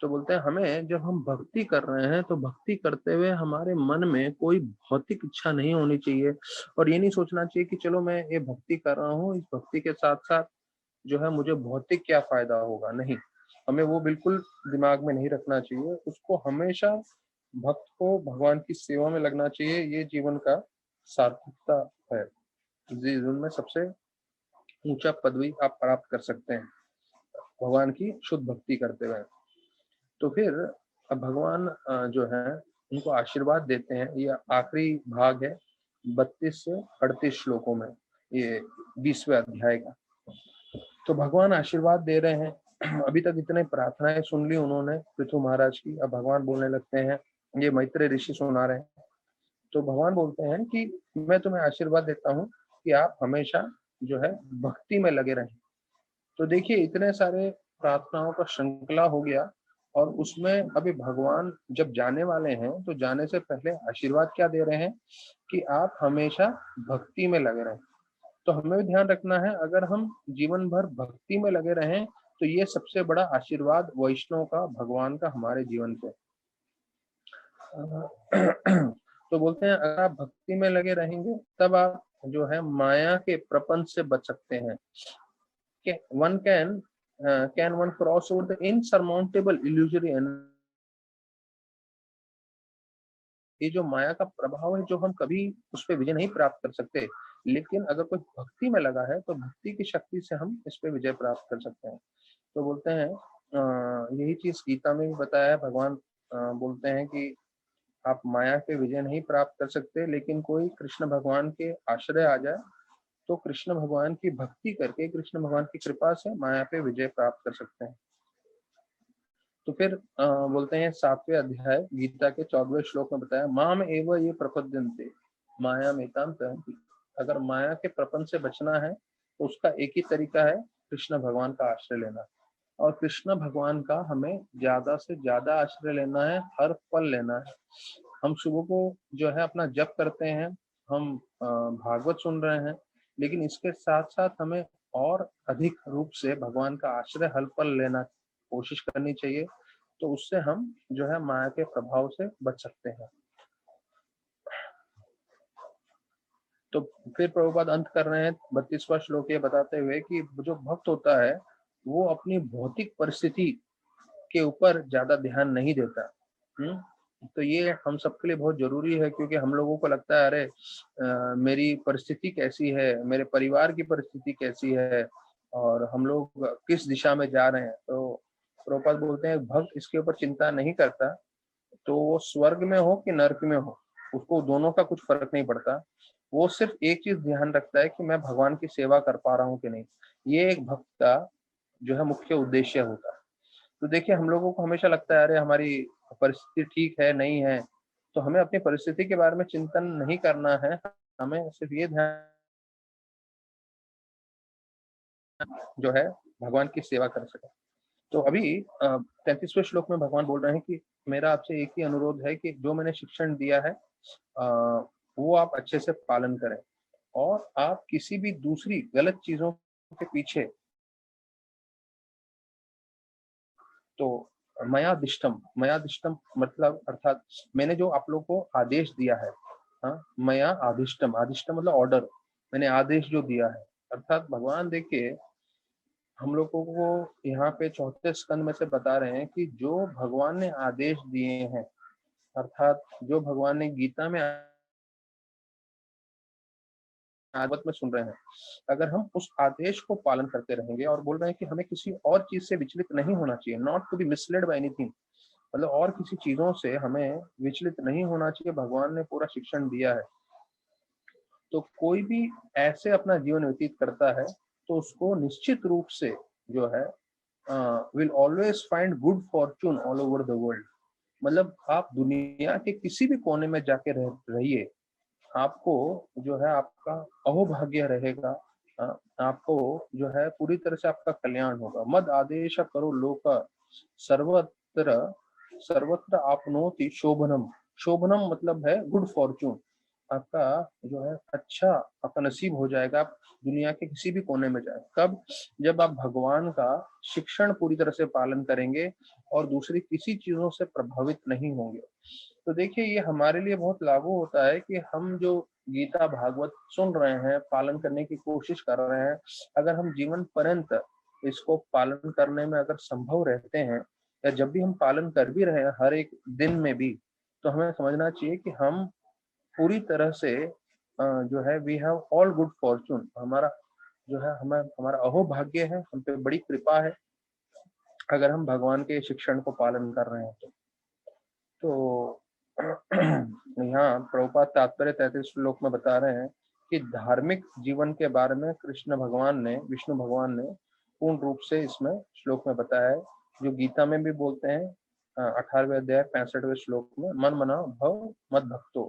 तो बोलते हैं हमें जब हम भक्ति कर रहे हैं तो भक्ति करते हुए हमारे मन में कोई भौतिक इच्छा नहीं होनी चाहिए और ये नहीं सोचना चाहिए कि चलो मैं ये भक्ति कर रहा हूँ, इस भक्ति के साथ साथ जो है मुझे भौतिक क्या फायदा होगा, नहीं। हमें वो बिल्कुल दिमाग में नहीं रखना चाहिए। उसको हमेशा भक्त को भगवान की सेवा में लगना चाहिए। ये जीवन का सार्थकता है। जीवन में सबसे ऊंचा पदवी आप प्राप्त कर सकते हैं भगवान की शुद्ध भक्ति करते हुए। तो फिर अब भगवान जो है उनको आशीर्वाद देते हैं। ये आखिरी भाग है 32 से 38 श्लोकों में, ये 20वें अध्याय का। तो भगवान आशीर्वाद दे रहे हैं। अभी तक इतने प्रार्थनाएं सुन ली उन्होंने पृथु महाराज की, अब भगवान बोलने लगते हैं। ये मैत्रेय ऋषि सुना रहे हैं। तो भगवान बोलते हैं कि मैं तुम्हें आशीर्वाद देता हूँ कि आप हमेशा जो है भक्ति में लगे रहें। तो देखिए इतने सारे प्रार्थनाओं का श्रृंखला हो गया और उसमें अभी भगवान जब जाने वाले हैं तो जाने से पहले आशीर्वाद क्या दे रहे हैं कि आप हमेशा भक्ति में लगे रहें। तो हमें भी ध्यान रखना है, अगर हम जीवन भर भक्ति में लगे रहें तो ये सबसे बड़ा आशीर्वाद वैष्णव का, भगवान का हमारे जीवन पे। तो बोलते हैं अगर आप भक्ति में लगे रहेंगे तब आप जो है माया के प्रपंच से बच सकते हैं। one can one cross over the insurmountable illusory and ये जो माया का प्रभाव है जो हम कभी उस पे विजय नहीं प्राप्त कर सकते, लेकिन अगर कोई भक्ति में लगा है तो भक्ति की शक्ति से हम इस पे विजय प्राप्त कर सकते हैं। तो बोलते हैं यही चीज गीता में भी बताया है। भगवान बोलते हैं कि आप माया पे विजय नहीं प्राप्त कर सकते, लेकिन कोई कृष्ण भगवान के आश्रय आ जाए तो कृष्ण भगवान की भक्ति करके कृष्ण भगवान की कृपा से माया पे विजय प्राप्त कर सकते हैं। तो फिर बोलते हैं 7वें अध्याय गीता के 14वें श्लोक में बताया, माम एव ये प्रपद्यन्ते मायामेतां तरन्ति। अगर माया के प्रपंच से बचना है तो उसका एक ही तरीका है, कृष्ण भगवान का आश्रय लेना। और कृष्ण भगवान का हमें ज्यादा से ज्यादा आश्रय लेना है, हर पल लेना है। हम सुबह को जो है अपना जप करते हैं, हम भागवत सुन रहे हैं, लेकिन इसके साथ साथ हमें और अधिक रूप से भगवान का आश्रय हर पल लेना कोशिश करनी चाहिए। तो उससे हम जो है माया के प्रभाव से बच सकते हैं। तो फिर प्रभुपाद अंत कर रहे हैं 32वां श्लोक ये बताते हुए कि जो भक्त होता है वो अपनी भौतिक परिस्थिति के ऊपर ज्यादा ध्यान नहीं देता। तो ये हम सबके लिए बहुत जरूरी है, क्योंकि हम लोगों को लगता है अरे मेरी परिस्थिति कैसी है, मेरे परिवार की परिस्थिति कैसी है और हम लोग किस दिशा में जा रहे हैं। तो प्रभुपाद बोलते हैं भक्त इसके ऊपर चिंता नहीं करता, तो वो स्वर्ग में हो कि नर्क में हो उसको दोनों का कुछ फर्क नहीं पड़ता। वो सिर्फ एक चीज ध्यान रखता है कि मैं भगवान की सेवा कर पा रहा हूँ कि नहीं। ये एक भक्त का जो है मुख्य उद्देश्य होता है। तो देखिए हम लोगों को हमेशा लगता है अरे हमारी परिस्थिति ठीक है नहीं है, तो हमें अपनी परिस्थिति के बारे में चिंतन नहीं करना है। हमें सिर्फ ये ध्यान जो है भगवान की सेवा कर सके। तो अभी 33वें श्लोक में भगवान बोल रहे हैं कि मेरा आपसे एक ही अनुरोध है कि जो मैंने शिक्षण दिया है वो आप अच्छे से पालन करें और आप किसी भी दूसरी गलत चीजों के पीछे, तो मया दिष्टम मतलब अर्थात मैंने जो आप लोग को आदेश दिया है, हाँ मया आदिष्टम, आदिष्टम मतलब ऑर्डर, मैंने आदेश जो दिया है। अर्थात भगवान देखिए हम लोगों को यहाँ पे 4थे स्कंद में से बता रहे हैं कि जो भगवान ने आदेश दिए हैं, अर्थात जो भगवान ने गीता में आदत में सुन रहे हैं, अगर हम उस आदेश को पालन करते रहेंगे और बोल रहे हैं कि हमें किसी और चीज से विचलित नहीं होना चाहिए, not to be misled by anything, मतलब और किसी चीजों से हमें विचलित नहीं होना चाहिए, भगवान ने पूरा शिक्षण दिया है। तो कोई भी ऐसे अपना जीवन व्यतीत करता है तो उसको निश्चित रूप से जो है will always find good Fortune all over the world. मतलब आप दुनिया के किसी भी कोने में जाके रहिए, आपको जो है आपका अहोभाग्य रहेगा। आपको जो है पूरी तरह से आपका कल्याण होगा। मद आदेश करो लोक सर्वत्र सर्वत्र आपनोति शोभनम। शोभनम मतलब है गुड फॉर्चून, आपका जो है अच्छा आपका नसीब हो जाएगा। आप दुनिया के किसी भी कोने में जाए, कब? जब आप भगवान का शिक्षण पूरी तरह से पालन करेंगे और दूसरी किसी चीजों से प्रभावित नहीं होंगे। तो देखिए ये हमारे लिए बहुत लागू होता है कि हम जो गीता भागवत सुन रहे हैं, पालन करने की कोशिश कर रहे हैं, अगर हम जीवन पर्यंत इसको पालन करने में अगर संभव रहते हैं, या जब भी हम पालन कर भी रहे हैं हर एक दिन में भी, तो हमें समझना चाहिए कि हम पूरी तरह से जो है we have all good fortune. हमारा जो है हमें हमारा अहोभाग्य है, हम पे बड़ी कृपा है अगर हम भगवान के शिक्षण को पालन कर रहे हैं तो यहाँ प्रभुपाद तात्पर्य 33 श्लोक में बता रहे हैं कि धार्मिक जीवन के बारे में कृष्ण भगवान ने, विष्णु भगवान ने पूर्ण रूप से इसमें श्लोक में बताया है, जो गीता में भी बोलते हैं 18वें अध्याय 65वें श्लोक में, मन मना भव मद भक्तो,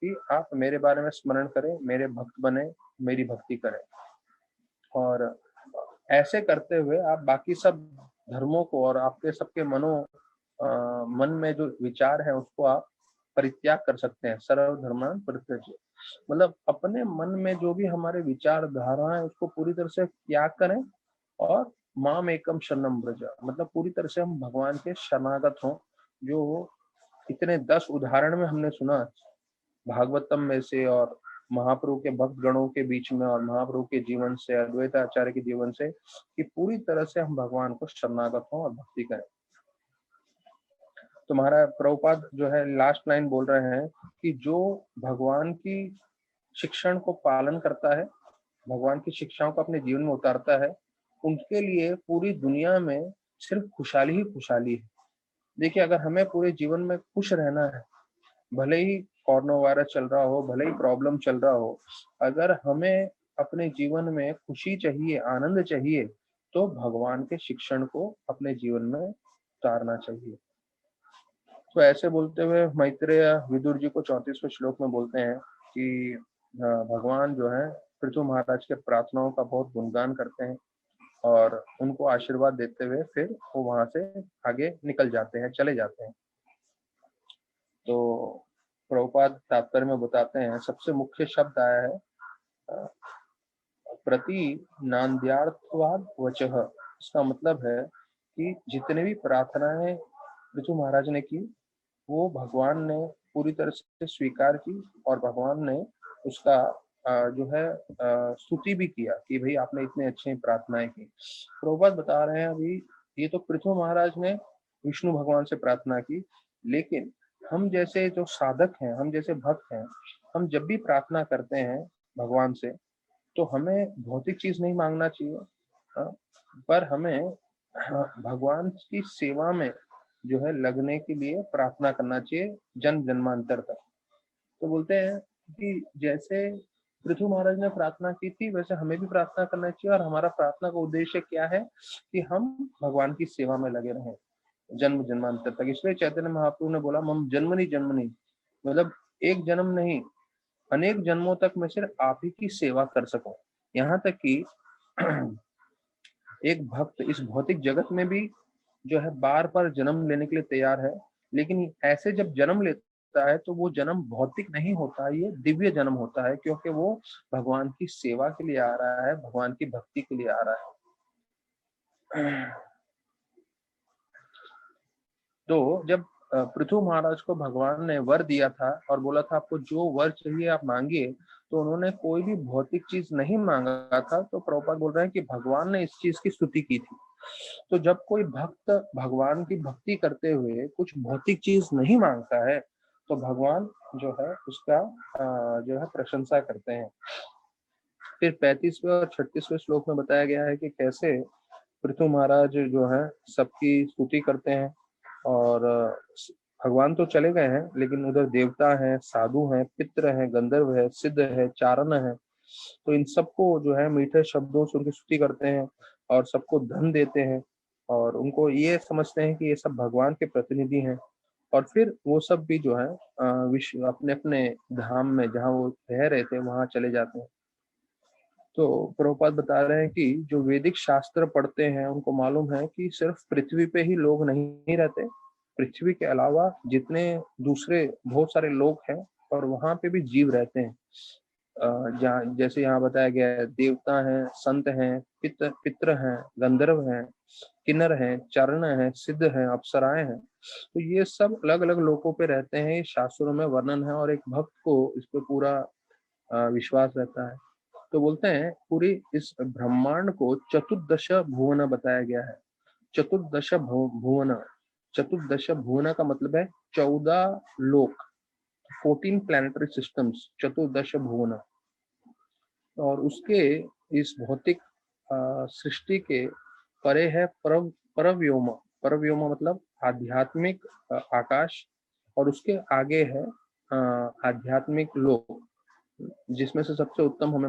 कि आप मेरे बारे में स्मरण करें, मेरे भक्त बने, मेरी भक्ति करें। और ऐसे करते हुए आप बाकी सब धर्मों को और आपके सबके मन में जो विचार है उसको आप परित्याग कर सकते हैं। सर्वधर्मान् परित्यज्य, मतलब अपने मन में जो भी हमारे विचार धारा है उसको पूरी तरह से त्याग करें और माम एकम शरणम व्रज, मतलब पूरी तरह से हम भगवान के शरणागत हों। जो इतने 10 उदाहरण में हमने सुना भागवतम में से और महाप्रभु के भक्त गणों के बीच में और महाप्रभु के जीवन से, अद्वैत आचार्य के जीवन से, कि पूरी तरह से हम भगवान को शरणागत हों और भक्ति करें। तो महाराज प्रभुपाद जो है लास्ट लाइन बोल रहे हैं कि जो भगवान की शिक्षण को पालन करता है, भगवान की शिक्षाओं को अपने जीवन में उतारता है, उनके लिए पूरी दुनिया में सिर्फ खुशहाली ही खुशहाली है। देखिए अगर हमें पूरे जीवन में खुश रहना है, भले ही कोरोना वायरस चल रहा हो, भले ही प्रॉब्लम चल रहा हो, अगर हमें अपने जीवन में खुशी चाहिए, आनंद चाहिए, तो भगवान के शिक्षण को अपने जीवन में उतारना चाहिए। तो ऐसे बोलते हुए मैत्रेय विदुर जी को 34वें श्लोक में बोलते हैं कि भगवान जो है पृथु महाराज के प्रार्थनाओं का बहुत गुणगान करते हैं और उनको आशीर्वाद देते हुए फिर वो वहां से आगे निकल जाते हैं, चले जाते हैं। तो प्रभुपाद तात्पर्य में बताते हैं सबसे मुख्य शब्द आया है प्रति नांद्यार्थवाद वचः। इसका मतलब है कि जितने भी प्रार्थनाएं पृथु महाराज ने की वो भगवान ने पूरी तरह से स्वीकार की और भगवान ने उसका जो है स्तुति भी किया कि भाई आपने इतने अच्छे प्रार्थनाएं की। प्रभुपाद बता रहे हैं अभी ये तो पृथु महाराज ने विष्णु भगवान से प्रार्थना की, लेकिन हम जैसे जो साधक हैं, हम जैसे भक्त हैं, हम जब भी प्रार्थना करते हैं भगवान से तो हमें भौतिक चीज नहीं मांगना चाहिए, पर हमें भगवान की सेवा में जो है लगने के लिए प्रार्थना करना चाहिए जन्म जन्मांतर तक। तो बोलते हैं कि जैसे पृथु महाराज ने प्रार्थना की थी वैसे हमें भी प्रार्थना करना चाहिए, और हमारा प्रार्थना का उद्देश्य क्या है कि हम भगवान की सेवा में लगे रहें जन्म जन्मांतर तक। इसलिए चैतन्य महाप्रभु ने बोला मम जन्मनि जन्मनि, मतलब एक जन्म नहीं, अनेक जन्मों तक मैं सिर्फ आप ही की सेवा कर सकूं। यहाँ तक कि एक भक्त इस भौतिक जगत में भी जो है बार बार जन्म लेने के लिए तैयार है, लेकिन ऐसे जब जन्म लेता है तो वो जन्म भौतिक नहीं होता, ये दिव्य जन्म होता है, क्योंकि वो भगवान की सेवा के लिए आ रहा है, भगवान की भक्ति के लिए आ रहा है। तो जब पृथु महाराज को भगवान ने वर दिया था और बोला था आपको जो वर चाहिए आप मांगिए, तो उन्होंने कोई भी भौतिक चीज नहीं मांगा था। तो प्रभुपाद बोल रहे हैं कि भगवान ने इस चीज की स्तुति की थी। तो जब कोई भक्त भगवान की भक्ति करते हुए कुछ भौतिक चीज नहीं मांगता है तो भगवान जो है उसका जो है प्रशंसा करते हैं। फिर 35वें और 36वें श्लोक में बताया गया है कि कैसे पृथु महाराज जो है सबकी स्तुति करते हैं, और भगवान तो चले गए हैं लेकिन उधर देवता हैं, साधु हैं, पितृ हैं, गंधर्व है, सिद्ध है, चारण है। तो इन सबको जो है मीठे शब्दों से उनकी स्तुति करते हैं और सबको धन देते हैं, और उनको ये समझते हैं कि ये सब भगवान के प्रतिनिधि हैं। और फिर वो सब भी जो है विश्व अपने अपने धाम में जहाँ वो रह रहे थे वहां चले जाते हैं। तो प्रभुपाद बता रहे हैं कि जो वैदिक शास्त्र पढ़ते हैं उनको मालूम है कि सिर्फ पृथ्वी पे ही लोग नहीं रहते, पृथ्वी के अलावा जितने दूसरे बहुत सारे लोग हैं और वहां पे भी जीव रहते हैं। जहाँ जैसे यहाँ बताया गया है, देवता हैं, संत हैं, पितृ हैं, गंधर्व हैं, किन्नर हैं, चारण हैं, सिद्ध हैं, अप्सराएं हैं। तो ये सब अलग अलग लोकों पे रहते हैं, ये शास्त्रों में वर्णन है, और एक भक्त को इस पे पूरा विश्वास रहता है। तो बोलते हैं पूरी इस ब्रह्मांड को चतुर्दश भुवन बताया गया है। चतुर्दश भुवन, चतुर्दश भुवन का मतलब है 14 लोक, 14 प्लैनेटरी सिस्टम्स, चतुर्दश भुवन। और उसके इस भौतिक सृष्टि के परे है परव्योम। परव्योम मतलब आध्यात्मिक आकाश, और उसके आगे है आध्यात्मिक लोक, जिसमें से सबसे उत्तम हमें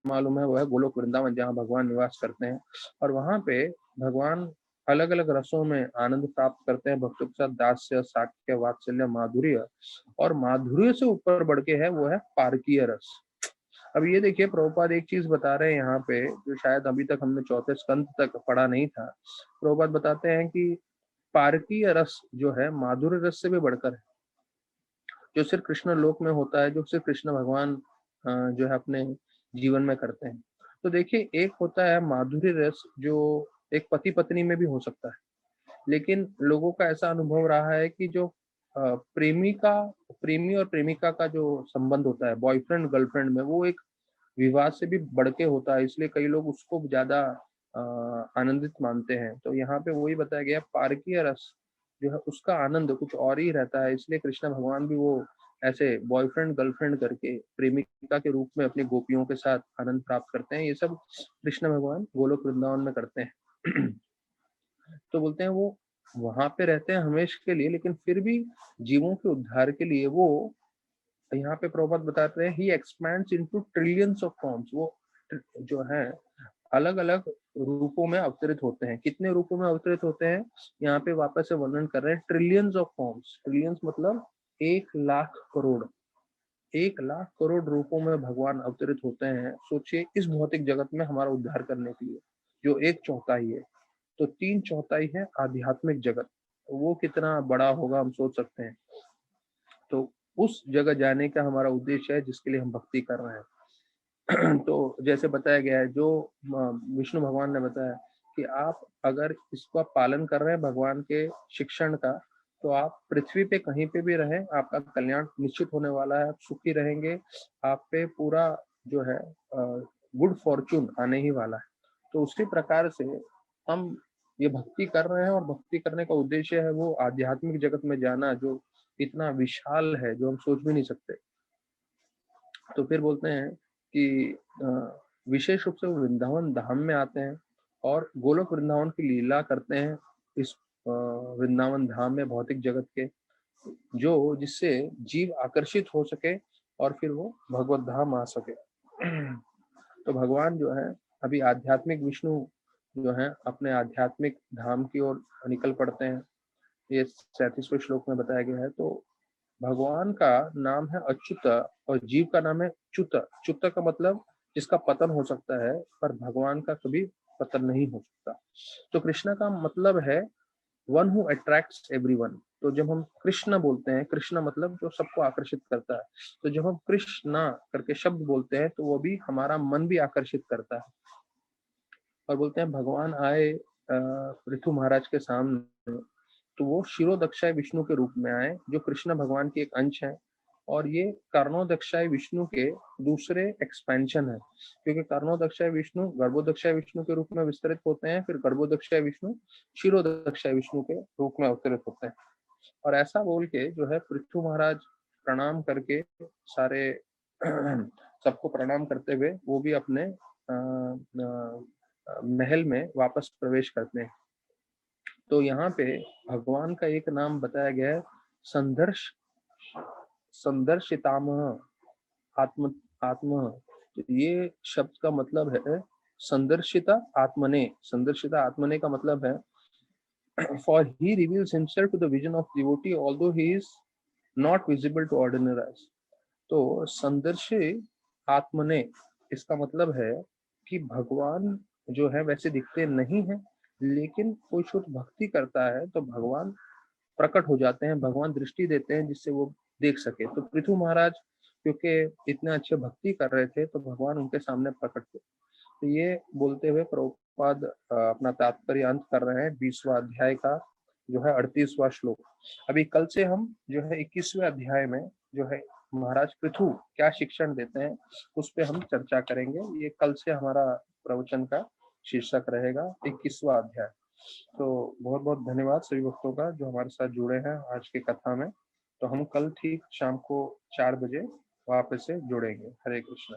मालूम है वो है गोलोक वृंदावन, जहाँ भगवान निवास करते हैं। और वहां पे भगवान अलग अलग रसों में आनंद प्राप्त करते हैं, भक्तों के साथ दास्य, साक्ष्य, वात्सल्य, माधुर्य। और माधुर्य से ऊपर बढ़ के है वो है पारकीय रस। अब ये देखिए प्रभुपाद एक चीज बता रहे हैं यहाँ पे, जो शायद अभी तक हमने चौथे स्कंद तक पढ़ा नहीं था। प्रभुपाद बताते हैं कि पारकीय रस जो है माधुर्य रस से भी बढ़कर है, जो सिर्फ कृष्ण लोक में होता है, जो सिर्फ कृष्ण भगवान जो है अपने जीवन में करते हैं। तो देखिए एक होता है माधुर्य रस जो एक पति पत्नी में भी हो सकता है, लेकिन लोगों का ऐसा अनुभव रहा है कि जो प्रेमी और प्रेमिका का जो संबंध होता है बॉयफ्रेंड गर्लफ्रेंड में, वो एक विवाह से भी बढ़ के होता है, इसलिए कई लोग उसको ज्यादा आनंदित मानते हैं। तो यहाँ पे वही बताया गया, पारकीय रस जो है उसका आनंद कुछ और ही रहता है, इसलिए कृष्ण भगवान भी वो ऐसे बॉयफ्रेंड गर्लफ्रेंड करके प्रेमिका के रूप में अपनी गोपियों के साथ आनंद प्राप्त करते हैं। ये सब कृष्ण भगवान गोलोक वृंदावन में करते हैं। तो बोलते हैं वो वहां पे रहते हैं हमेशा के लिए, लेकिन फिर भी जीवों के उद्धार के लिए वो यहाँ पे प्रभुपाद बताते हैं he expands into trillions of forms. वो जो है अलग अलग रूपों में अवतरित होते हैं। कितने रूपों में अवतरित होते हैं यहाँ पे वापस से वर्णन कर रहे हैं, ट्रिलियंस ऑफ फॉर्म्स। ट्रिलियंस मतलब 1,00,000 करोड़, 1,00,000 करोड़ रूपों में भगवान अवतरित होते हैं। सोचिए इस भौतिक जगत में हमारा उद्धार करने के लिए, जो 1/4 है, तो 3/4 है आध्यात्मिक जगत, तो वो कितना बड़ा होगा हम सोच सकते हैं। तो उस जगह जाने का हमारा उद्देश्य है जिसके लिए हम भक्ति कर रहे हैं। तो जैसे बताया गया है, जो विष्णु भगवान ने बताया कि आप अगर इसका पालन कर रहे हैं भगवान के शिक्षण का, तो आप पृथ्वी पे कहीं पे भी रहें, आपका कल्याण निश्चित होने वाला है, आप सुखी रहेंगे, आप पे पूरा जो है गुड फॉर्चून आने ही वाला है। तो उसी प्रकार से हम ये भक्ति कर रहे हैं, और भक्ति करने का उद्देश्य है वो आध्यात्मिक जगत में जाना, जो इतना विशाल है, जो हम सोच भी नहीं सकते। तो फिर बोलते हैं कि विशेष रूप से वो वृंदावन धाम में आते हैं और गोलोक वृंदावन की लीला करते हैं इस वृंदावन धाम में, भौतिक जगत के, जो जिससे जीव आकर्षित हो सके और फिर वो भगवत धाम आ सके। तो भगवान जो है अभी आध्यात्मिक विष्णु जो है अपने आध्यात्मिक धाम की ओर निकल पड़ते हैं। ये 37वें श्लोक में बताया गया है। तो भगवान का नाम है अच्युत और जीव का नाम है च्युत। च्युत का मतलब जिसका पतन हो सकता है, पर भगवान का कभी पतन नहीं हो सकता। तो कृष्ण का मतलब है वन हु अट्रैक्ट्स एवरीवन। तो जब हम कृष्ण बोलते हैं, कृष्ण मतलब जो सबको आकर्षित करता है, तो जब हम कृष्णा करके शब्द बोलते हैं तो वो भी हमारा मन भी आकर्षित करता है। और बोलते हैं भगवान आए पृथु महाराज के सामने, तो वो शिरोदक्षाय विष्णु के रूप में आए, जो कृष्ण भगवान की एक अंश है। और ये कर्णोदक्षाय विष्णु के दूसरे एक्सपेंशन है, क्योंकि कर्णोदक्षाय विष्णु गर्भोदक्षाय विष्णु के रूप में विस्तरित होते हैं, फिर गर्भोदक्षाय विष्णु शिरोदक्षाय विष्णु के रूप में अवतरित होते हैं। और ऐसा बोल के जो है पृथु महाराज प्रणाम करके सारे सबको प्रणाम करते हुए वो भी अपने महल में वापस प्रवेश करते हैं। तो यहाँ पे भगवान का एक नाम बताया गया है, संदर्श संदर्शितामह आत्म आत्म। तो ये शब्द का मतलब है संदर्शिता आत्मने का मतलब है for he reveals himself to the vision of devotee although he is not visible to ordinary eyes। तो संदर्शी आत्मने इसका मतलब है कि भगवान जो है वैसे दिखते नहीं है, लेकिन कोई शुद्ध भक्ति करता है तो भगवान प्रकट हो जाते हैं, भगवान दृष्टि देते हैं जिससे वो देख सके। तो पृथु महाराज क्योंकि इतने अच्छे भक्ति कर रहे थे तो भगवान उनके सामने प्रकट हुए। तो ये बोलते हुए प्रभुपाद अपना तात्पर्य अंत कर रहे हैं 20वां अध्याय का, जो है 38वां श्लोक। अभी कल से हम जो है 21वें अध्याय में जो है महाराज पृथु क्या शिक्षण देते हैं उस पे हम चर्चा करेंगे। ये कल से हमारा प्रवचन का शीर्षक रहेगा 21वां अध्याय। तो बहुत बहुत धन्यवाद सभी भक्तों का जो हमारे साथ जुड़े हैं आज की कथा में। तो हम कल ठीक शाम को 4 बजे वापस से जुड़ेंगे। हरे कृष्ण।